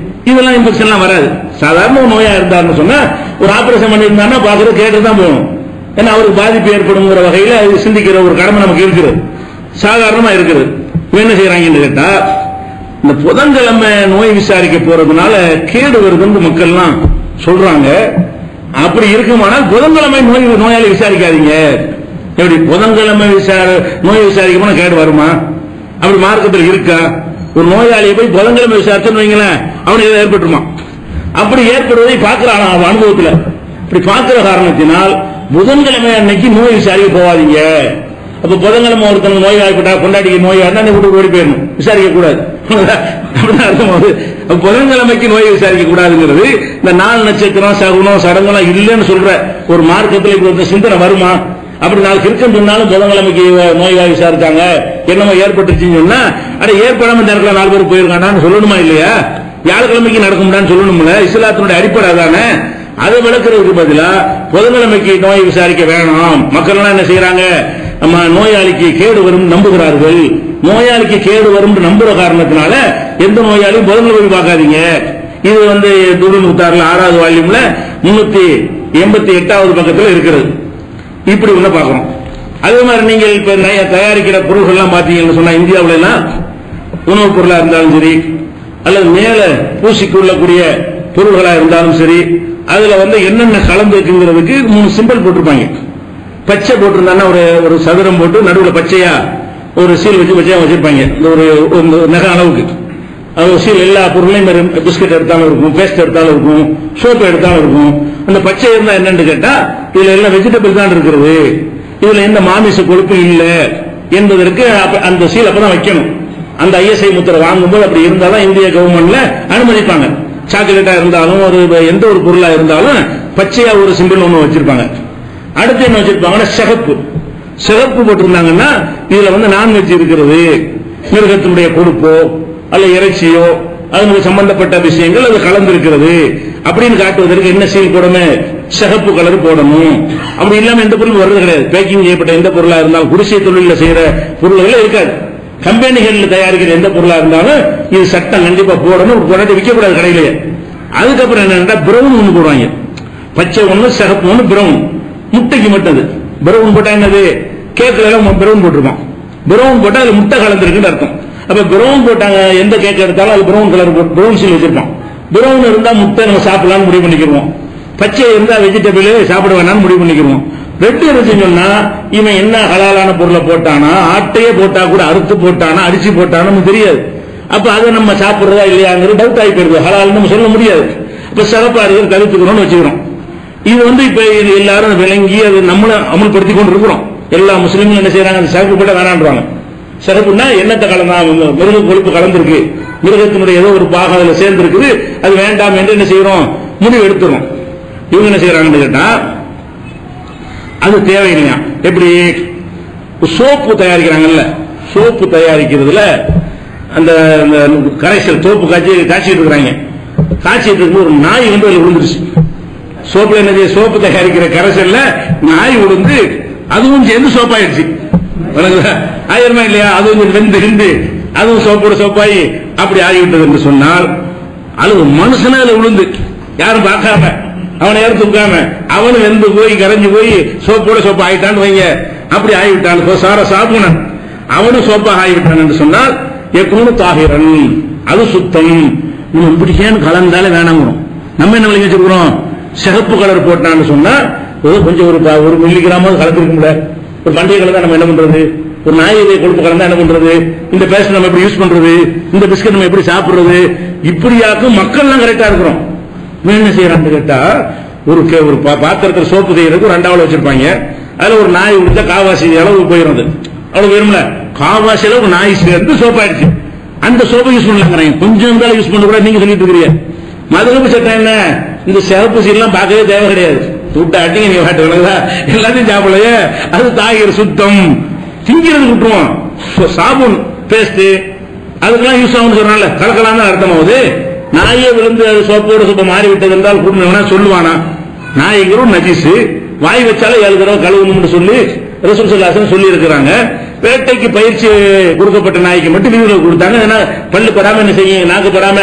இதெல்லாம் இன்ஃபெக்ஷன்லாம் வராது. சாதாரண ஒரு நோயா இருந்தாருன்னு சொன்னா ஒரு ஆபரேஷன் பண்ணியிருந்தாருன்னா பாக்குறது கேட்டு தான் போகணும். ஏன்னா அவருக்கு பாதிப்பு ஏற்படுங்கிற வகையில அது சிந்திக்கிற ஒரு கடமை நமக்கு இருக்கிறது, சாதாரணமா இருக்குது. என்ன செய்யறாங்கன்னு கேட்டா, இந்த புதன்கிழமை நோய் விசாரிக்க போறதுனால கேடு வருதுன்னு மக்கள்லாம் சொல்றாங்க. அப்படி இருக்குமானால் புதன்கிழமை நோயாளி விசாரிக்காதீங்க. எப்படி புதன்கிழமை நோய் விசாரிக்க போனா கேடு வருமா? அப்படி மார்க்கத்தில் இருக்கா? ஒரு நோயாளியை போய் புதன்கிழமை விசாரிச்சுன்னு வைங்களேன், அவனுக்கு ஏதாவது ஏற்பட்டுருமா? அப்படி ஏற்படுவதை பார்க்கிறான் அவன் அனுபவத்தில். இப்படி பார்க்கிற காரணத்தினால் புதன்கிழமை அன்னைக்கு நோய் விசாரிக்க போவாதீங்க. அப்ப புதன்கிழமை ஒருத்தவங்க நோய் வாய்ப்பட்டா கொண்டாடிக்கு நோய் ஆனா வீட்டுக்கு ஓடி போயிடணும், விசாரிக்க கூடாது. புதன்கிழமைக்கு நோய் விசாரிக்க கூடாதுங்கிறது இந்த 4 நட்சத்திரம் சகுனம் சடங்கெல்லாம் இல்லைன்னு சொல்ற ஒரு மார்க்கத்தில் இப்படி சிந்தனை வருமா? அப்படி 4 கிருக்கம் சொன்னாலும் புதன்கிழமைக்கு நோய்வாய் விசாரிச்சாங்க, என்னமோ ஏற்பட்டுச்சுன்னு சொன்னா அட ஏற்படாம இந்த இடத்துல 4 பேர் போயிருக்கான்னு சொல்லணுமா இல்லையா? வியாழக்கிழமைக்கு நடக்கும்டான்னு சொல்லணும்ல. இஸ்லாத்தினுடைய அடிப்படை அதானே. அதை விளக்குறதுக்கு பதிலா புதன்கிழமைக்கு நோய் விசாரிக்க வேணாம். மக்கள் எல்லாம் என்ன செய்யறாங்க, நம்ம நோயாளிக்கு கேடு வரும் நம்புகிறார்கள். நோயாளிக்கு கேடு வரும் நம்புற காரணத்தினால எந்த நோயாளியும் புதன்கிழமை பார்க்காதீங்க. இது துருல் முக்தார்ல 6வது வால்யூம்ல 388வது பக்கத்தில் இருக்கிறது. இப்படி ஒண்ணு பார்க்கணும். அதே மாதிரி நீங்கள் இப்ப தயாரிக்கிற பொருள்கள் எல்லாம் பாத்தீங்கன்னு சொன்னா, இந்தியாவில எல்லாம் உணவுப் பொருளா இருந்தாலும் சரி, அல்லது மேல பூசிக்கொள்ளக்கூடிய பொருள்களா இருந்தாலும் சரி, அதுல என்னென்ன கலந்து இருக்குங்கிறதுக்கு 3 சிம்பிள் போட்டிருப்பாங்க. பச்சை போட்டிருந்தாங்கன்னா ஒரு சதுரம் போட்டு நடுவில் பச்சையா ஒரு சீல் வச்சு பச்சையா வச்சிருப்பாங்க. இந்த ஒரு நகை அளவுக்கு அது சீல் எல்லா பொருளையும் பிஸ்கட் எடுத்தாலும் இருக்கும், பேஸ்ட் எடுத்தாலும் இருக்கும், சோப்பு எடுத்தாலும் இருக்கும். அந்த பச்சை இருந்தா என்னன்னு கேட்டா இதுல எல்லாம் வெஜிடபிள் தான் இருக்கிறது, இதுல எந்த மாமிச கொழுப்பு இல்லை என்பதற்கு அந்த சீல் அப்பதான் வைக்கணும். அந்த ISI முத்திரை வாங்கும்போது அப்படி இருந்தாலும் இந்திய கவர்மெண்ட்ல அனுமதிப்பாங்க. சாக்லேட்டா இருந்தாலும் எந்த ஒரு பொருளா இருந்தாலும் பச்சையா ஒரு சிம்பிள் ஒண்ணு வச்சிருப்பாங்க. அடுத்து என்ன வச்சிருப்பாங்கன்னா சிகப்பு போட்டிருந்தாங்கன்னா இதுல நான்வெஜ் இருக்கிறது, மிருகத்தினுடைய கொழுப்போ அல்ல இறைச்சியோ அதனுடைய சம்பந்தப்பட்ட விஷயங்கள் அது கலந்து இருக்கிறது அப்படின்னு காட்டுவதற்கு என்ன சீல் போடணும், சிகப்பு கலர் போடணும். அப்படி இல்லாம எந்த பொருள் வர்றது கிடையாது. பேக்கிங் செய்யப்பட்ட எந்த பொருளா இருந்தாலும், குடிசை தொழில செய்யற பொருள்கள் இருக்காது. கம்பெனிகள் தயாரிக்கிற எந்த பொருளா இருந்தாலும் இது சட்டம் கண்டிப்பா போடணும், போராட்டி விற்கக்கூடாது கடையிலேயே. அதுக்கப்புறம் என்னன்னா பிரவுன் ஒண்ணு போடுவாங்க, பச்சை ஒண்ணு சிகப்பு ஒண்ணு பிரவுன். முட்டைக்கு மட்டும் பிரவுன் போட்டா என்னது, கேக்ல எல்லாம் பிரவுன் போட்டிருப்பான். பிரவுன் போட்டா அது முட்டை கலந்துருக்குன்னு அர்த்தம். அப்ப பிரவுன் போட்டாங்க எந்த கேக் எடுத்தாலும் அது பிரவுன் கலர் பிரவுன் சீல் வச்சிருப்பான். பிரவுன் இருந்தா முட்டை நம்ம சாப்பிடலாம்னு முடிவு பண்ணிக்கிறோம், பச்சை இருந்தா வெஜிடபிள் சாப்பிட வேணாம்னு முடிவு பண்ணிக்கிறோம். ரெட்டு இருந்துச்சுன்னு சொன்னா இவன் என்ன ஹலாலான பொருளை போட்டானா, ஆட்டையே போட்டா கூட அறுத்து போட்டானா அரிசி போட்டானு தெரியாது. அப்ப அதை நம்ம சாப்பிடுறதா இல்லையாங்கிறது டவுட் ஆகி போயிருது, ஹலால் நம்ம சொல்ல முடியாது. அப்ப சிறப்பா இருக்கிற தவிர்த்துக்கிறோம்னு வச்சுக்கிறோம். இது இப்ப எல்லாரும் விளங்கி அது நம்மள அமல்படுத்திக் கொண்டு இருக்கிறோம். எல்லா முஸ்லீம்களும் என்ன செய்யறாங்க, சிறப்பு போட்ட வேணான்றாங்க. சிறப்புன்னா என்னத்தை கலந்தா, மிருக கொழுப்பு கலந்துருக்கு, மிருகத்தினுடைய ஏதோ ஒரு பாகம் அதுல சேர்ந்து இருக்குது, அது வேண்டாம் என்று என்ன செய்யறோம், முடிவு எடுத்துறோம். இவங்க என்ன செய்யறாங்கன்னு கேட்டா அது தேவையில்லையா. எப்படி சோப்பு தயாரிக்கிறாங்கல்ல, சோப்பு தயாரிக்கிறதுல அந்த கரைசல் சோப்பு காய்ச்சிட்டு இருக்கிறாங்க. காய்ச்சிட்டு இருக்கும்போது ஒரு நாய் அதுல விழுந்துருச்சு. சோப்புல என்ன, சோப்பு தயாரிக்கிற கரைசல்ல நாய் விழுந்து அதுவும் சேர்ந்து சோப்பாயிருச்சு. ஆயிரமா இல்லையா, அதுவும் வெந்து அதுவும் சோப்போட சோப்பாயி அப்படி ஆகிவிட்டது என்று சொன்னால், அது மனுஷனா அதுல விழுந்து யாரும் பார்க்காம அவனை யாரும் தூக்காம அவனு வெந்து போய் கரைஞ்சு போய் சோப்போட சோப்பா ஆயிட்டான்னு வைங்க. அப்படி ஆகிவிட்டான் சார சாப்புனன், அவனும் சோப்பாக ஆகிவிட்டான் என்று சொன்னால் எப்பவும் தாகிரன், அது சுத்தம். இப்படிக்கேன்னு கலந்தாலே வேணாங்கிறோம். நம்ம என்ன விளங்கி வச்சிருக்கிறோம், சிகப்பு கலர் போட்டான்னு சொன்னா கொஞ்சம் ஒரு மில்லிகிராமாவது கலந்துருக்க முடியாது. ஒரு பண்டிகை கலந்தா நம்ம என்ன பண்றது, ஒரு நாயை கொழுப்பு கலந்தா என்ன பண்றது, இந்த பேஸ்ட் நம்ம எப்படி யூஸ் பண்றது, இந்த பிஸ்கட் நம்ம எப்படி சாப்பிடுறது, இப்படியாக்கும் மக்கள் எல்லாம் கரெக்டா இருக்கிறோம். என்ன செய்யறான்னு கேட்டா, ஒரு பாத்திரத்தில் சோப்பு செய்யறதுக்கு ஒரு 2 வச்சிருப்பாங்க. அதுல ஒரு நாய் விழுந்தா காவாசி அளவு போயிருந்தது, அவ்வளவு வேணும்ல, காவாசி அளவு நாய் சேர்ந்து சோப்பாயிடுச்சு. அந்த சோப்பை யூஸ் பண்ணலாங்கிறாங்க. கொஞ்சம் இருந்தாலும் யூஸ் பண்ண கூட நீங்க சொல்லிட்டு இருக்கிறீங்க. மதுரப்பு சட்டம் என்ன, இந்த சிறப்பு சீரெல்லாம் பார்க்கவே தேவை கிடையாது. விட்ட அட்டிங்க நீ வாட்டு விளக்குதா, எல்லாத்தையும் சாப்பிடலையே, அது தாகிர் சுத்தம், திங்கிறது விட்டுருவோம். சாபுன் பேஸ்ட் அதுக்கெல்லாம் யூஸ் ஆகும் சொல்றாங்கல்ல, கலக்கலாம் தான் அர்த்தமாவது. நாயே விழுந்து அது சோப்போடு சோப்பை மாறி விட்டது என்றால் கூப்பிடுவானா சொல்லுவானா? நாய்ங்கிறோம் நஜீசு, வாய் வச்சாலே 7 தடவை கழுவணும்னு சொல்லி ரசூல் ஸல்லல்லாஹு அலைஹி வஸல்லம் சொல்லி இருக்கிறாங்க. வேட்டைக்கு பயிற்சி கொடுக்கப்பட்ட நாய்க்கு மட்டும் விதிவிலக்கு கொடுத்தாங்க. ஏன்னா பல்லு படாம என்ன செய்யும், நாக்கு படாம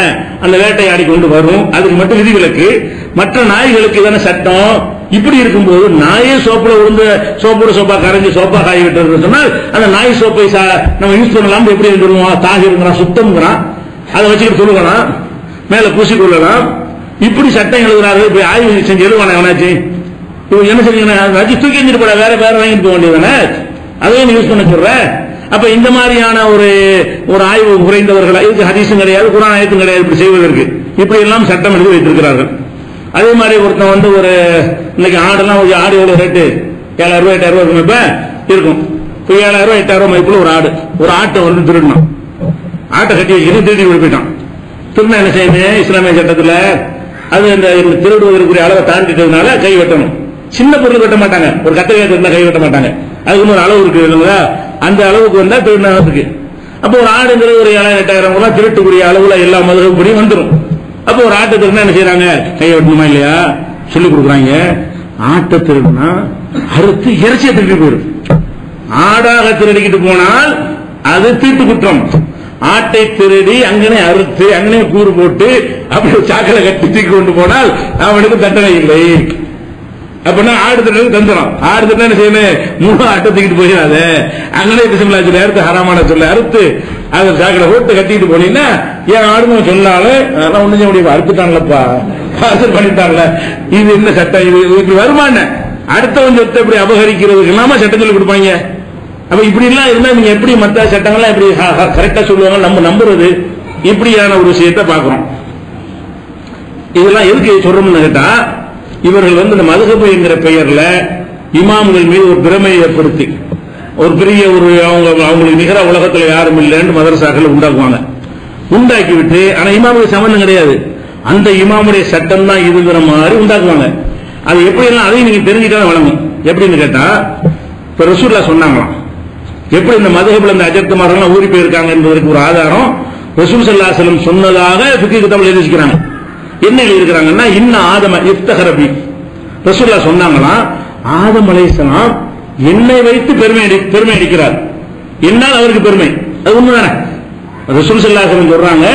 அந்த வேட்டையாடி கொண்டு வரும், அதுக்கு மட்டும் விதிவிலக்கு. மற்ற நாய்களுக்கு தானே சட்டம். இப்படி இருக்கும்போது நாயே சோப்புல விழுந்து சோப்போட சோப்பா கரைஞ்சி சோப்பா காய விட்டு சொன்னால் அந்த நாய் சோப்பை நம்ம யூஸ் பண்ணலாம். எப்படி சொல்லுவோம், தாகிருங்கிறான், சுத்தம்ங்கிறான், அதை வச்சுக்கிட்டு சொல்லுவான், மேல பூசிக்கொள்ளலாம். இப்படி சட்டம் எழுதுறாரு. இப்படி ஆய்வு செஞ்சு எழுதுவானே எவனாச்சு, இவங்க என்ன செஞ்சீங்கன்னா தூக்கி எஞ்சிட்டு போட, வேற வேற வாங்கிட்டு போக வேண்டியதானே, அதையும் யூஸ் பண்ண சொல்ற. அப்ப இந்த மாதிரியான ஒரு ஆய்வு குறைந்தவர்கள், இதுக்கு ஹதீஸும் கிடையாது, குர்ஆன் ஆயத்தும் கிடையாது இப்படி செய்வதற்கு. இப்படி எல்லாம் சட்டம் எழுதி வைத்திருக்கிறார்கள். அதே மாதிரி ஒருத்தன் ஒரு இன்னைக்கு ஆடுலாம், ஆடு எவ்வளவு ரேட்டு, 7,000 ரூபாய் 8,000 ரூபாய் இருக்கும். 7,000 ரூபாய் 8,000 ரூபாய் மதிப்புல ஒரு ஆட்டை திருடணும். ஆட்டை கட்டி வச்சுட்டு திருடி போயிட்டான். திரும்ப என்ன செய்யணும், இஸ்லாமிய சட்டத்தில் அது இந்த திருடுவதற்குரிய அளவை தாண்டிட்டதுனால கை வெட்டணும். சின்ன பொருள் வெட்ட மாட்டாங்க, ஒரு கத்திரிக்காய் இருந்தா கை வெட்ட மாட்டாங்க, அதுக்கு ஒரு அளவு இருக்கு இல்லைங்களா, அந்த அளவுக்கு வந்தா திருடினா இருக்கு. அப்போ ஒரு ஆடுங்கிறது ஒரு 7,000 8,000 ரூபாய் திருட்டுக்குரிய அளவுல எல்லா மதுரையும் வந்துடும். அப்போ ஒரு ஆட்டை திருடினா என்ன செய்யறாங்க, கை வெட்டணுமா இல்லையா சொல்லி கொடுக்குறாங்க. ஆட்டை திருடுனா அறுத்து இறைச்சியை திருடி போயிடும். ஆடாக திருடிக்கிட்டு போனால் அது தீட்டு குற்றம். ஆட்டை திருடி அங்கனே அறுத்து அங்கனே கூறு போட்டு அப்படி சாக்கடை கட்டி தூக்கி கொண்டு போனால் அவனுக்கு தண்டனை இல்லை. அப்படின்னா ஆடு திருடு தந்துடும். ஆடு திருட என்ன செய்யணும், முழு ஆட்டை தூக்கிட்டு போயிடாத, அங்கனே பிசிமில்லா சொல்லி அறுத்து ஹராமான சொல்லி அறுத்து அதை சாக்கடை போட்டு கட்டிட்டு போனீங்கன்னா ஏன் ஆடுன்னு சொன்னாலும் அதெல்லாம் ஒண்ணு செய்ய முடியும், அறுத்துட்டான்லப்பா, பாசல் பண்ணிட்டான்ல, இது என்ன சட்டம், இது வருமான அடுத்தவன் சொத்தை இப்படி அபகரிக்கிறதுக்கு இல்லாம சட்டம் சொல்லி கொடுப்பாங்க. அப்ப இப்படி எல்லாம் இருந்தா நீங்க எப்படி மற்ற சட்டங்கள்லாம் எப்படி கரெக்டா சொல்லுவாங்க நம்ம நம்புறது, இப்படியான ஒரு விஷயத்தை பார்க்கிறோம். இதெல்லாம் எதுக்கு சொல்றோம்னு கேட்டா, இவர்கள் இந்த மதுஹப் என்கிற பெயர்ல இமாம்கள் மீது ஒரு பிரமையை ஏற்படுத்தி ஒரு பெரிய அவங்களுக்கு நிகர உலகத்துல யாரும் இல்லைன்னு மதரசாக்கள் உண்டாக்குவாங்க. உண்டாக்கிவிட்டு ஆனா இமாமுடைய சம்பந்தம் கிடையாது, அந்த இமாமுடைய சட்டம் தான் இதுங்கிற மாதிரி உண்டாக்குவாங்க. அது எப்படி எல்லாம் அதையும் நீங்க தெரிஞ்சுட்டா வழங்கும். எப்படின்னு கேட்டா, இப்ப ரசூலுல்லாஹ் சொன்னாங்களாம், எப்படி இந்த மதுஹப்ல இந்த அஜர்த்துமாரெல்லாம் ஊறி போயிருக்காங்க என்பதற்கு ஒரு ஆதாரம் ரசூல் ஸல்லல்லாஹு அலைஹி வஸல்லம் சொன்னதாக ஃபிக்ஹ் கிதாபில் எழுதிக்கிறாங்க. என்ன எழுதியிருக்கிறாங்கன்னா, இன்ன ஆதம இஃப்தஹரபி, ரசூலுல்லாஹ் சொன்னாங்களாம், ஆதம் அலைஹிஸ்ஸலாம் என்னை வைத்து பெருமை அடிக்கிறார், என்னால் அவருக்கு பெருமை. அது உண்மைதானே? ரசூல் ஸல்லல்லாஹு அலைஹி வஸல்லம் சொல்றாங்க,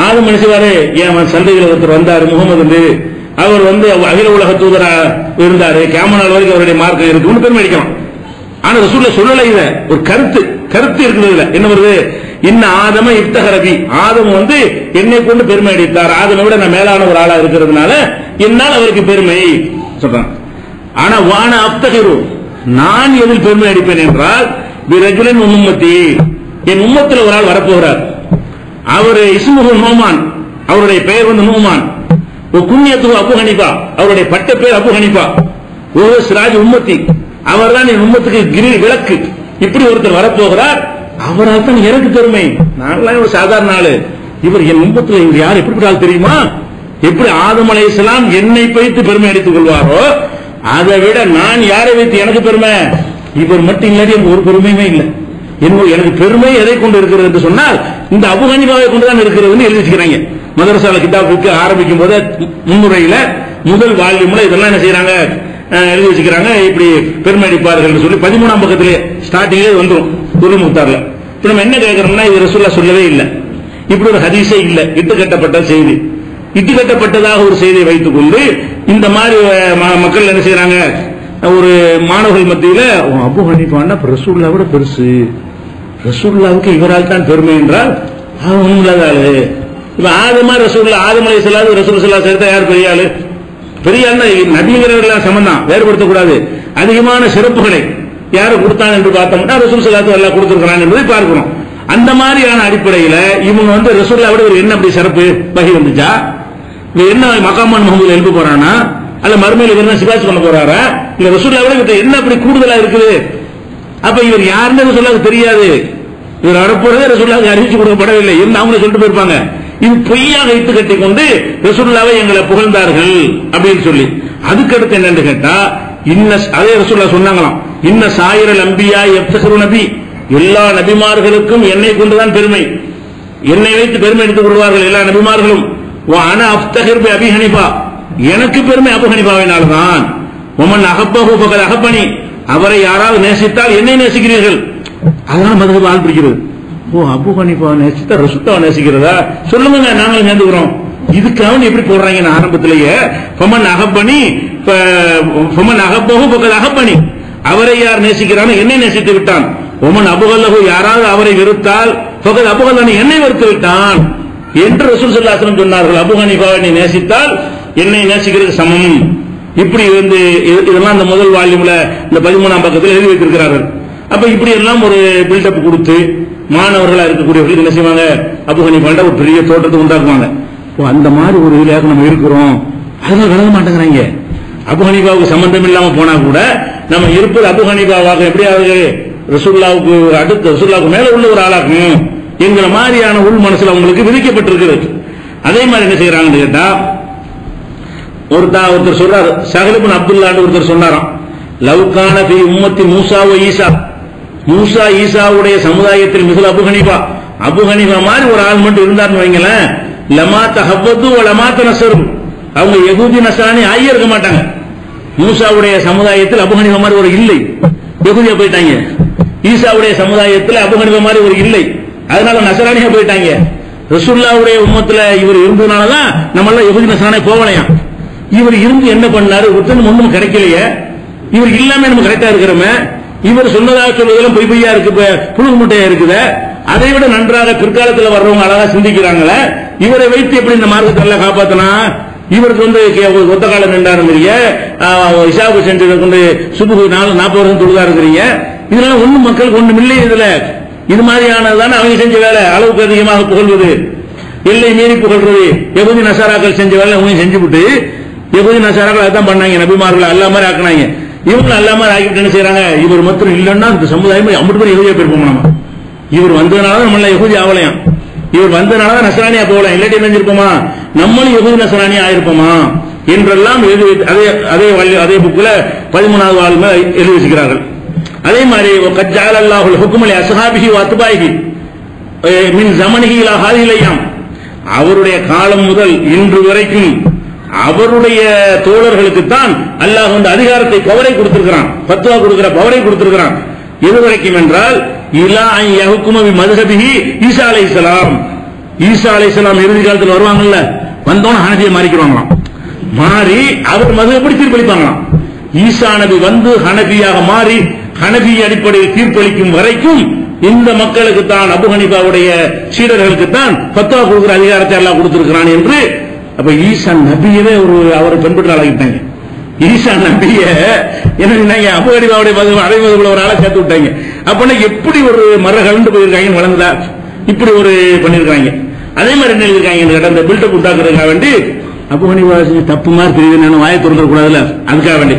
ஆதம் மனுஷவாரு ஏன் சந்தையில் ஒருத்தர் வந்தாரு முகமது, அவர் அகில உலக தூதரா இருந்தாரு, கியாமத் வரைக்கும் அவருடைய மார்க்கம் இருக்குன்னு பெருமை அடிக்கலாம். ஆனா ரசூலுல்லாஹ் சொல்லல, இத ஒரு கருத்து இருக்குது. என்ன வருது, இன்ன ஆதம இஃப்தஹரபி, ஆதம் என்னை கொண்டு பெருமை அடித்தார், ஆதமை விட நான் மேலான ஒரு ஆளா இருக்கிறதுனால என்னால் அவருக்கு பெருமை சொல்றான். ஆனா வான அப்தகிரு, நான் எதில் பெருமை அடிப்பேன் என்றால், பிரஜுலின் உம்மத்தி, என் உம்மத்தில் ஒரு ஆள் வரப்போகிறார், அவர் இஸ்முஹு நூமான், அவருடைய பெயர் நூமான், குன்யத்து அபு ஹனீஃபா, அவருடைய பட்ட பேர் அபு ஹனீஃபா, ஓ சிராஜ் உம்மத்தி, அவர் தான் என் உம்மத்துக்கு விளக்கு. இப்படி ஒருத்தர் வரப்போகிறார், அவரால் தான் எனக்கு பெருமை. நான் ஒரு சாதாரண ஆளு, இவர் என் உம்மத்தில் இவர் யார் எப்படிப்பட்ட ஆள் தெரியுமா? எப்படி ஆதம் அலைஹிஸ்ஸலாம் என்னை வைத்து பெருமை அடித்துக் கொள்வாரோ, அதை விட நான் யாரை வைத்து எனக்கு பெருமை, இவர் மட்டும் இல்லாட்டி எனக்கு ஒரு பெருமையுமே இல்லை. எனக்கு பெருமை எதை கொண்டு இருக்கிறது என்று சொன்னால், இந்த அபு ஹனீஃபாவை கொண்டுதான் இருக்கிறது எழுதி வச்சுக்கிறாங்க. மதரசால கிதாபுக்கு ஆரம்பிக்கும் போது முன்னுரையில முதல் வால்யூம்ல இதெல்லாம் என்ன செய்யறாங்க, எழுதி வச்சுக்கிறாங்க. இப்படி பெருமை அடிப்பார்கள் சொல்லி 13ஆம் பக்கத்திலே ஸ்டார்டிங்கே வந்துடும் துருல் முக்தார்ல. இப்ப நம்ம என்ன கேட்கிறோம்னா, இது ரசூலுல்லாஹ் சொல்லவே இல்லை, இப்படி ஒரு ஹதீஸே இல்லை, இட்டுக்கட்டப்பட்ட செய்தி, இட்டுக்கட்டப்பட்டதாக ஒரு செய்தியை வைத்துக் கொண்டு இந்த மாதிரி மக்கள் என்ன செய்யறாங்க, ஒரு மாணவர்கள் மத்தியில அபு ஹனீஃபான்னா ரசூலுல்லாஹ் விட பெருசு, ரசூலுல்லாஹ்வுக்கு இவரால் தான் பெருமை என்றால் உள்ளதாளு. இப்ப ஆதமா ரசூலுல்லாஹ், ஆதம் அலைஹிஸ்ஸலாம் ரசூலுல்லாஹ் ஸல்லல்லாஹு அலைஹி வஸல்லம் யார் பெரிய ஆளு? பெரிய ஆள்னா நபிங்கிறவர்கள் சம்பந்தம் வேறுபடுத்தக்கூடாது. அதிகமான சிறப்புகளை யாரு கொடுத்தான் என்று பார்த்தோம்னா ரசூல் ஸல்லல்லாஹு அலைஹி வஸல்லம் கொடுத்திருக்கிறான் என்பதை பார்க்கிறோம். அந்த மாதிரியான அடிப்படையில இவங்க ரசூலுல்லாஹ் விட என்ன அப்படி சிறப்பு வகை வந்துச்சா, என்ன மகாமான் முகமது எழுப்ப போறானா, அல்ல மறுமையில இவர் சிபாரிசு பண்ண போறாரா, இல்ல ரசூலுல்லாஹ் விட என்ன அப்படி கூடுதலா இருக்குது? அப்ப இவர் யாருன்னு ரசூலுல்லாஹ்க்கு தெரியாது, இவர் வரப்போறதே ரசூலுல்லாஹ்க்கு அறிவிச்சு கொடுக்கப்படவில்லை என்று அவங்க சொல்லிட்டு போயிருப்பாங்க. இது பொய்யாக இட்டு கட்டி கொண்டு ரசூலுல்லாஹ்வை எங்களை புகழ்ந்தார்கள் அப்படின்னு சொல்லி. அதுக்கு அடுத்து என்னன்னு கேட்டா, அதே ரசூலுல்லாஹ் சொன்னாங்களாம், இன்ன சாயிரல் அம்பியா யப்தஹிரு நபி, எல்லா நபிமார்களுக்கும் என்னை கொண்டுதான் பெருமை, என்னை வைத்து பெருமை எடுத்துக் கொள்வார்கள் எல்லா நபிமார்களும். அன அஃப்தஹிர் பி அபி ஹனீஃபா, எனக்கு பெருமை அபு ஹனீஃபாவினால்தான். ஒமன் அஹப்பஹு ஃபகத் அஹப்பனி, அவரை யாராவது நேசித்தால் என்னை நேசிக்கிறீர்கள். அதனால மதுஹப் ஆள் பிடிக்கிறது. ஓ, அபு ஹனீஃபா நேசித்தா ரசூலுல்லாஹ் நேசிக்கிறதா, சொல்லுங்க நாங்களும் சேர்ந்துக்கிறோம். இதுக்காக எப்படி போடுறாங்க ஆரம்பத்திலேயே, ஃபமன் அஹப்பனி ஃபமன் அஹப்பஹு ஃபகத் அஹப்பனி, அவரை யார் நேசிக்கிறானோ என்னை நேசித்து விட்டான். ஒமன் அபுகல்லஹு, யாராவது அவரை வெறுத்தால் ஃபகத் அபுகல்லனி, என்னை வெறுத்து விட்டான் என்று ரசூல் ஸல்லல்லாஹு அலைஹி வஸல்லம் சொன்னார்கள். அபு ஹனீஃபாவை நேசித்தால் என்னை நேசிக்கிறது சமம். இப்படி வந்து இதெல்லாம் இந்த முதல் வால்யூம்ல இந்த 13ஆம் பக்கத்தில் எழுதி வைத்திருக்கிறார்கள். அப்ப இப்படி எல்லாம் ஒரு பில்டப் கொடுத்து மாணவர்களா இருக்கக்கூடியவர்கள் என்ன செய்வாங்க, அபு ஹனீஃபாண்ட ஒரு பெரிய தோற்றத்தை உண்டாக்குவாங்க. அந்த மாதிரி ஒரு இதுல நம்ம இருக்கிறோம், அதெல்லாம் விளங்க மாட்டேங்கிறாங்க. அபு ஹனீஃபாவுக்கு சம்பந்தம் இல்லாம போனா கூட நம்ம இருப்பது அபு ஹனீஃபாவாக எப்படியாவது ரசூலுல்லாஹ்வுக்கு அடுத்து ரசூலுல்லாஹ்வுக்கு மேல உள்ள ஒரு ஆளாக்கணும் என்கிற மாதிரியான உள் மனசுல அவங்களுக்கு விதிக்கப்பட்டிருக்கிறது. அதே மாதிரி என்ன செய்யறாங்கன்னு கேட்டா, ஒருத்தர் சொல்றாரு, ஸஹல் இப்னு அப்துல்லாஹ் ஒருத்தர் சொன்னாராம், லவ்கான ஃபீ உம்மத்தி மூசா வ ஈசா, மூசா ஈசாவுடைய சமுதாயத்தில் மிஸ்ல் அபு ஹனீஃபா, அபு ஹனீஃபா மாதிரி ஒரு ஆள் மட்டும் இருந்தார்னு வைங்களேன், லமா தஹவது வ லமா தனஸரு, அவங்க யஹூதி நஸ்ரானி ஆகியே இருக்க மாட்டாங்க. மூசாவுடைய சமுதாயத்தில் அபு ஹனீஃபா மாதிரி ஒரு இல்லை, யஹூதியா போயிட்டாங்க. ஈசாவுடைய சமுதாயத்தில் அபு ஹனீஃபா மாதிரி ஒரு இல்லை, அதனால நஸ்ரானியா போயிட்டாங்க. ரசூலுல்லாஹ்வுடைய உம்மத்துல இவர் இருந்ததுனாலதான் நம்ம எல்லாம் யஹூதி நஸ்ரானி போகலையாம். இவர் இருந்து என்ன பண்ணாரு, ஒருத்தன் ஒண்ணும் கிடைக்கலையே, இவர் இல்லாம நம்ம கரெக்டா இருக்கிறோமே, இவர் சொன்னதாக சொல்வதெல்லாம் பொய் பொய்யா இருக்கு, புழு முட்டையா இருக்குது. அதை விட நன்றாக பிற்காலத்தில் வர்றவங்க அழகா சிந்திக்கிறாங்களே, இவரை வைத்து எப்படி இந்த மார்க்கத்தை எல்லாம் காப்பாத்தினா, இவருக்கு வந்து ஒத்த காலம் நின்றாருங்கிறீங்க, இஷாபு செஞ்சதை கொண்டு சுபுகு 40 வருஷம் தொழுதா இருக்கிறீங்க, இதனால ஒண்ணும் மக்களுக்கு ஒண்ணும் இல்லை. இதுல இது மாதிரியானதுதானே அவங்க செஞ்ச வேலை, அளவுக்கு அதிகமாக புகழ்வது, எல்லை மீறி புகழ்றது. யஹூதி நசாராக்கள் செஞ்ச வேலை அவங்க செஞ்சு விட்டு, யஹூதி நசாராக்கள் அதான் பண்ணாங்க, நபிமார்கள் அல்லா மாதிரி ஆக்கினாங்க. இவங்க அல்லா மாதிரி ஆக்கிட்டு என்ன செய்யறாங்க, இவர் மட்டும் இல்லைன்னா இந்த சமுதாயம் அம்பட்டு பேர் யஹூதியா போயிருப்போம். நம்ம இவர் வந்ததுனால நம்மள யஹூதி ஆகலையாம், இவர் வந்ததுனால நஸ்ரானியா போகலாம், இல்லாட்டி நினைஞ்சிருப்போமா நம்மளும் யஹூதி நஸ்ரானியா ஆயிருப்போமா என்றெல்லாம் எழுதி அதே புக்ல 13வது வால்யூம்ல எழுதி வச்சுக்கிறார்கள். அதே மாதிரி கஜ்ஜால அல்லாஹுல் ஹுக்ம லி அஸ்ஹாபிஹி வ அத்பாஹி மின் ஸமனிஹி இலா ஹாதிஹில் அய்யாம், அவருடைய காலம் முதல் இன்று வரைக்கும் அவருடைய தோழர்களுக்கு தான் அல்லாஹ் வந்து அதிகாரத்தை பவரை கொடுத்திருக்கிறான், ஃபத்வா கொடுக்கிற பவரை கொடுத்திருக்கிறான். எதுவரைக்கும் என்றால் இலா அன் யஹ்கும பி மذஹபிஹி ஈசா அலைஹிஸ்ஸலாம், ஈசா அலைஹிஸ்ஸலாம் இறுதி காலத்தில் வருவாங்கல்ல, வந்தோன ஹனஃபியை மாறிக்குவாங்களாம், மாறி அவர் மذஹபடி தீர்ப்பளிப்பாங்களாம். ஈசா நபி வந்து ஹனஃபியாக மாறி ஹனஃபி அடிப்படையில் தீர்ப்பளிக்கும் வரைக்கும் இந்த மக்களுக்கு தான், அபு ஹனீஃபாவுடைய சீடர்களுக்கு தான் ஃபத்வா கொடுக்கிற அதிகாரத்தை அல்லாஹ் கொடுத்திருக்கிறான் என்று. அப்ப ஈசா நபியவே அவரை பின்பற்ற ஆளாகிட்டாங்க. ஈசா நபிய என்ன அபு ஹனீஃபாவுடைய அடைமதுல ஒரு ஆளை சேர்த்து விட்டாங்க. அப்படின்னா எப்படி ஒரு மர கலந்து போயிருக்காங்க, வளர்ந்ததா இப்படி ஒரு பண்ணிருக்காங்க. அதே மாதிரி என்ன எழுதிருக்காங்க, இந்த பில்டப் உண்டாக்குறதுக்காக வேண்டி அபு ஹனீஃபா தப்பு மாதிரி தெரியுது, நான் வாயை திறந்துட கூடாதுல, அதுக்காக வேண்டி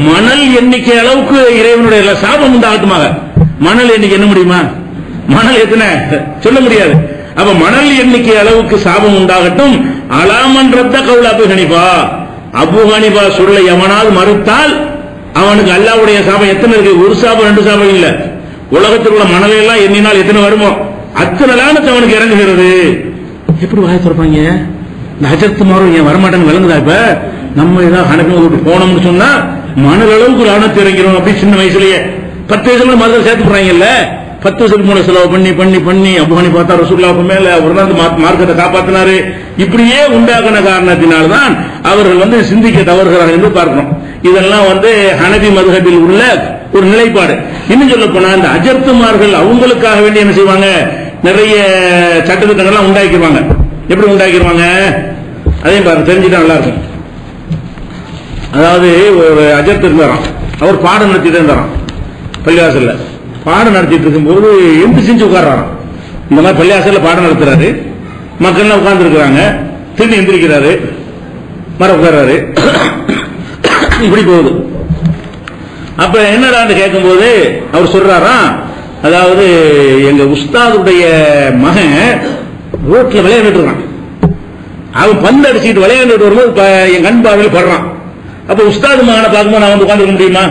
மணல் எண்ணிக்கை அளவுக்கு இறைவனுடைய சாபம் உண்டாகட்டுமாக. மணல் எண்ணிக்கை என்ன முடியுமா, மணல் எத்தனை சொல்ல முடியாது. அப்ப மணல் எண்ணிக்கை அளவுக்கு சாபம் உண்டாகட்டும். அலாமன் ரத்த கவுல் அபு ஹனீஃபா, அபு ஹனீஃபா சொல்ல எவனாவது மறுத்தால் அவனுக்கு அல்லாஹ்வுடைய சாபம் எத்தனை இருக்கு, ஒரு சாபம் 2 சாபம் இல்ல, உலகத்தில் உள்ள மணலை எல்லாம் எண்ணினால் எத்தனை வருமோ அத்தனை லானத்து அவனுக்கு இறங்குகிறது. எப்படி வாய திறப்பாங்க, இந்த ஹஜரத் மாரும் ஏன் வரமாட்டேன்னு விளங்குதா? இப்ப நம்ம ஏதாவது ஹனஃபி விட்டு போனோம்னு சொன்னா மணல் அளவுக்கு லானத்து இறங்கிறோம். அப்படி சின்ன வயசுலயே 10 வயசுல மதத்தில் சேர்த்து போறாங்கல்ல, 10 வருஷத்துக்கு மூணு செலவு பண்ணி பண்ணி பண்ணி அபு ஹனீஃபா பார்த்தா ரசூலுல்லாஹ்வுக்கு மேல அவர் தான் மார்க்கத்தை காப்பாத்தினாரு. இப்படியே உண்டாகின காரணத்தினால்தான் அவர்கள் வந்து சிந்திக்க தவறுகிறார்கள் என்று பார்க்கணும். இதெல்லாம் வந்து ஹனஃபி மதுஹபில் உள்ள ஒரு நிலைப்பாடு. இன்னும் சொல்ல போனா இந்த அஜர்த்துமார்கள் அவங்களுக்காக வேண்டி என்ன செய்வாங்க, நிறைய சட்டத்திட்டங்கள்லாம் உண்டாக்கிடுவாங்க. எப்படி உண்டாக்கிடுவாங்க அதையும் பாருங்க, தெரிஞ்சுட்டா நல்லா இருக்கும். அதாவது ஒரு அஜர்த் இருந்தாராம், அவர் பாடம் நடத்திட்டு இருந்தாராம் பள்ளிவாசல்ல. பாடம் நடத்திட்டு இருக்கும்போது எந்த செஞ்சு உட்கார்றாராம். இந்த மாதிரி பள்ளிவாசல்ல பாடம் நடத்துறாரு, மக்கள்லாம் உட்கார்ந்து இருக்கிறாங்க, திரும்பி எந்திரிக்கிறாரு, மர உட்கார்றாரு, இப்படி போகுது. அப்ப என்னடான்னு கேட்கும் போது அவர் சொல்றாராம், அதாவது எங்க உஸ்தாதுடைய மகன் ரோட்ல விளையாண்டுட்டு இருக்கான். அவன் பந்து அடிச்சுட்டு விளையாண்டுட்டு வரும்போது என் கண் பார்வையில் படுறான். அப்ப உஸ்தாது மகனை பார்க்கும்போது நான் வந்து உட்காந்துருக்க முடியுமா?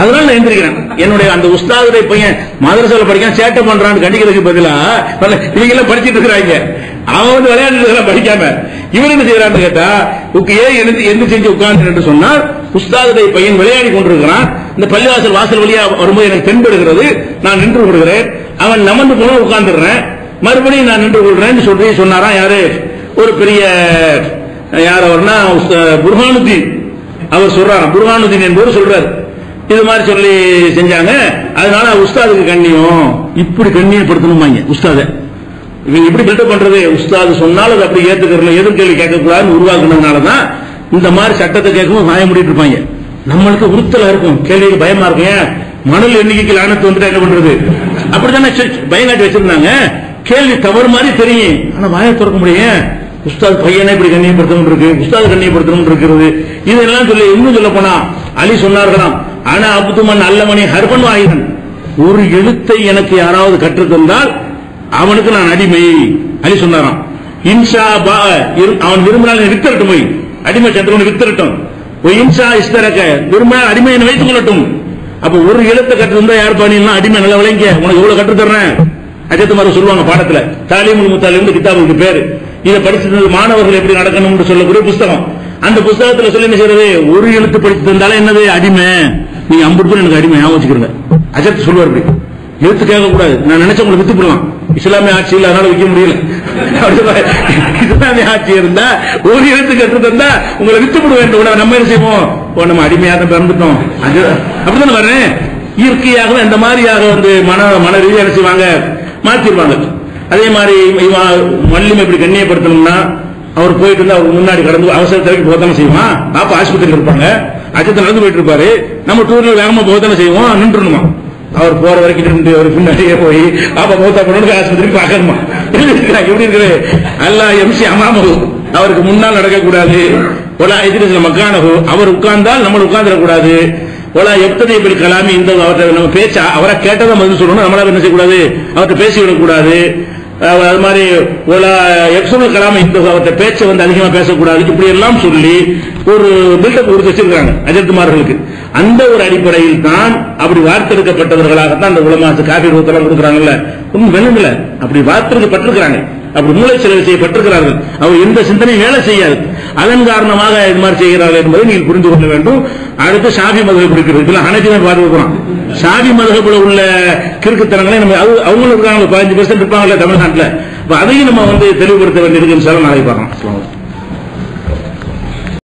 அதனால நான் எந்திரிக்கிறேன். என்னுடைய அந்த உஸ்தாதுடைய பையன் மதரசால படிக்காம சேட்டை பண்றான்னு கண்டிக்கிறதுக்கு பதிலா இவங்க எல்லாம் படிச்சுட்டு இருக்கிறாங்க. அவன் வந்து விளையாண்டு படிக்காம இவன் என்ன செய்யறான்னு கேட்டா எந்த செஞ்சு உட்கார்ந்து சொன்னால் உஸ்தாதுடைய பையன் விளையாடி கொண்டிருக்கிறான். இந்த பள்ளிவாசல் வாசல் வழியா வரும்போது எனக்கு தென்படுகிறது. நான் நின்று கொள்கிறேன். அவன் நமந்து போன உட்கார்ந்துடுறேன். மறுபடியும் நான் நின்று கொள்றேன்னு சொல்லி சொன்னாராம். யாரு? ஒரு பெரிய யார் அவர்னா புர்ஹானுதீன். அவர் சொல்றாரு, புர்ஹானுதீன் என்பவர் சொல்றாரு. இது மாதிரி சொல்லி செஞ்சாங்க. அதனால உஸ்தாதுக்கு கண்ணியம் இப்படி கண்ணியப்படுத்தணுமாங்க உஸ்தாத. இவங்க இப்படி பில்டப் பண்றது, உஸ்தாது சொன்னாலும் அதை அப்படி ஏத்துக்கிறோம், எதிர்கேள்வி கேட்கக்கூடாதுன்னு உருவாக்குனதுனாலதான் இந்த மாதிரி சட்டத்தை கேட்கும்போது வாய மூடிட்டு இருப்பாங்க. நம்மளுக்கு உறுத்தலா இருக்கும், கேள்விக்கு பயமா இருக்கும். ஏன் மணல் எண்ணிக்கைக்கு லானத்து வந்துட்டு என்ன பண்றது? அப்படித்தானே பயம் காட்டி வச்சிருந்தாங்க. கேள்வி தவறு மாதிரி தெரியும், ஆனா வாயை திறக்க முடியும். உஸ்தாது பையனை இப்படி கண்ணியப்படுத்தணும் இருக்கு, உஸ்தாது கண்ணியப்படுத்தணும் இருக்கிறது. இதெல்லாம் சொல்லி இன்னும் சொல்ல போனா அலி சொன்னார்களாம், ஆனா அப்துமன் அல்லமணி ஹர்பன் வாயிரன், ஒரு எழுத்தை எனக்கு யாராவது கற்றுத்தந்தால் அவனுக்கு நான் அடிமை. அலி சொன்னாராம். இன்ஷா அவன் விரும்பினால் வித்தரட்டும், போய் அடிமை சந்திரன் வித்தரட்டும். இன்ஷா இஸ்தரக்க விரும்பினால் அடிமையை வைத்துக் கொள்ளட்டும். அப்ப ஒரு எழுத்தை கற்றுத்தந்தா யார் பாணினா அடிமை நல்லா விளங்க, உனக்கு எவ்வளவு கற்றுத்தர்றேன். அஜத்துமாரி சொல்லுவாங்க பாடத்துல, தாலீமுல் முத்தாலிம் கிதாபுக்கு பேரு. இதை படிச்சது மாணவர்கள் எப்படி நடக்கணும் சொல்லக்கூடிய புஸ்தகம். அந்த புஸ்தகத்துல சொல்லி என்ன செய்யறது, ஒரு எழுத்து படித்து தந்தாலும் என்னது அடிமை. நீங்க 50 பேர் எனக்கு அடிமை ஞாபகம் வச்சுக்கிறீங்க. அஜத் சொல்லுவார், இப்படி எழுத்து கேட்க கூடாது. நான் நினைச்ச உங்களை வித்து போடலாம், இஸ்லாமிய ஆட்சி இல்ல அதனால விற்க முடியல. இஸ்லாமிய ஆட்சி இருந்தா ஒரு எழுத்து கற்று தந்தா உங்களை வித்து போட வேண்டும். நம்ம என்ன செய்வோம், நம்ம அடிமையாக பிறந்துட்டோம் அப்படித்தானே வர்றேன். இயற்கையாக இந்த மாதிரியாக வந்து மன ரீதியாக என்ன செய்வாங்க, மாத்திருவாங்க. அதே மாதிரி மல்லிமை இப்படி கண்ணியப்படுத்தணும்னா அவர் போயிட்டு இருந்தா அவர் முன்னாடி கடந்து அவசரத்திற்கு போதானே செய்வான். பாப்பா ஆஸ்பத்திரியில் இருப்பாங்க, அச்சத்தை நடந்து போயிட்டு இருப்பாரு. நம்ம டூர்ல வேகமா போதானே செய்வோம், நின்றுணுமா. அவர் போற வரைக்கும் நின்று அவர் பின்னாடியே போய் பாப்பா போத்தா போன ஆஸ்பத்திரிக்கு பார்க்கணுமா. எப்படி இருக்குது அல்லாஹ் எம்சி அமாமகு, அவருக்கு முன்னால் நடக்கக்கூடாது. ஒலா எதிர்த்து மக்கானகு, அவர் உட்கார்ந்தால் நம்ம உட்கார்ந்துடக்கூடாது. ஒலா எப்தனை பில் கலாமி, இந்த அவர்கிட்ட நம்ம பேச்ச அவரை கேட்டதை பதில் சொல்லணும், நம்மளால என்ன செய்யக்கூடாது, அவர்கிட்ட பேசிவிடக்கூடாது. அது மாதிரி எக்ஸுல் கலாம இந்த அவர்கிட்ட பேச்சை வந்து அதிகமா பேசக்கூடாது. இப்படி எல்லாம் சொல்லி ஒரு பில்டப் கொடுத்து வச்சிருக்காங்க அஜத்துமார்களுக்கு. அந்த ஒரு அடிப்படையில் தான் அப்படி வார்த்தெடுக்கப்பட்டவர்களாகத்தான் அந்த உலமாசு காபி ரூத்தெல்லாம் கொடுக்குறாங்கல்ல, ஒன்றும் வெள்ளமில்ல, அப்படி வார்த்தெடுக்கப்பட்டிருக்கிறாங்க, அப்படி மூளை செலவு செய்யப்பட்டிருக்கிறார்கள். அவர் எந்த சிந்தனையும் வேலை செய்யாது. அதன் காரணமாக இது மாதிரி செய்கிறார்கள் என்பதை நீங்கள் புரிந்து கொள்ள வேண்டும். அடுத்து ஷாஃபி மதுஹப் இருக்கிறது, இதெல்லாம் ஹனஃபி தான் பார்த்துக்கிறோம். ஷாஃபி மதுஹப்ல உள்ள கிறுக்குத்தனங்களை நம்ம அவங்களும் இருக்காங்க, 15% இருப்பாங்கல்ல தமிழ்நாட்டில், அதையும் நம்ம வந்து தெளிவுபடுத்த வேண்டியிருக்கு. நாளைக்கு பார்க்கலாம்.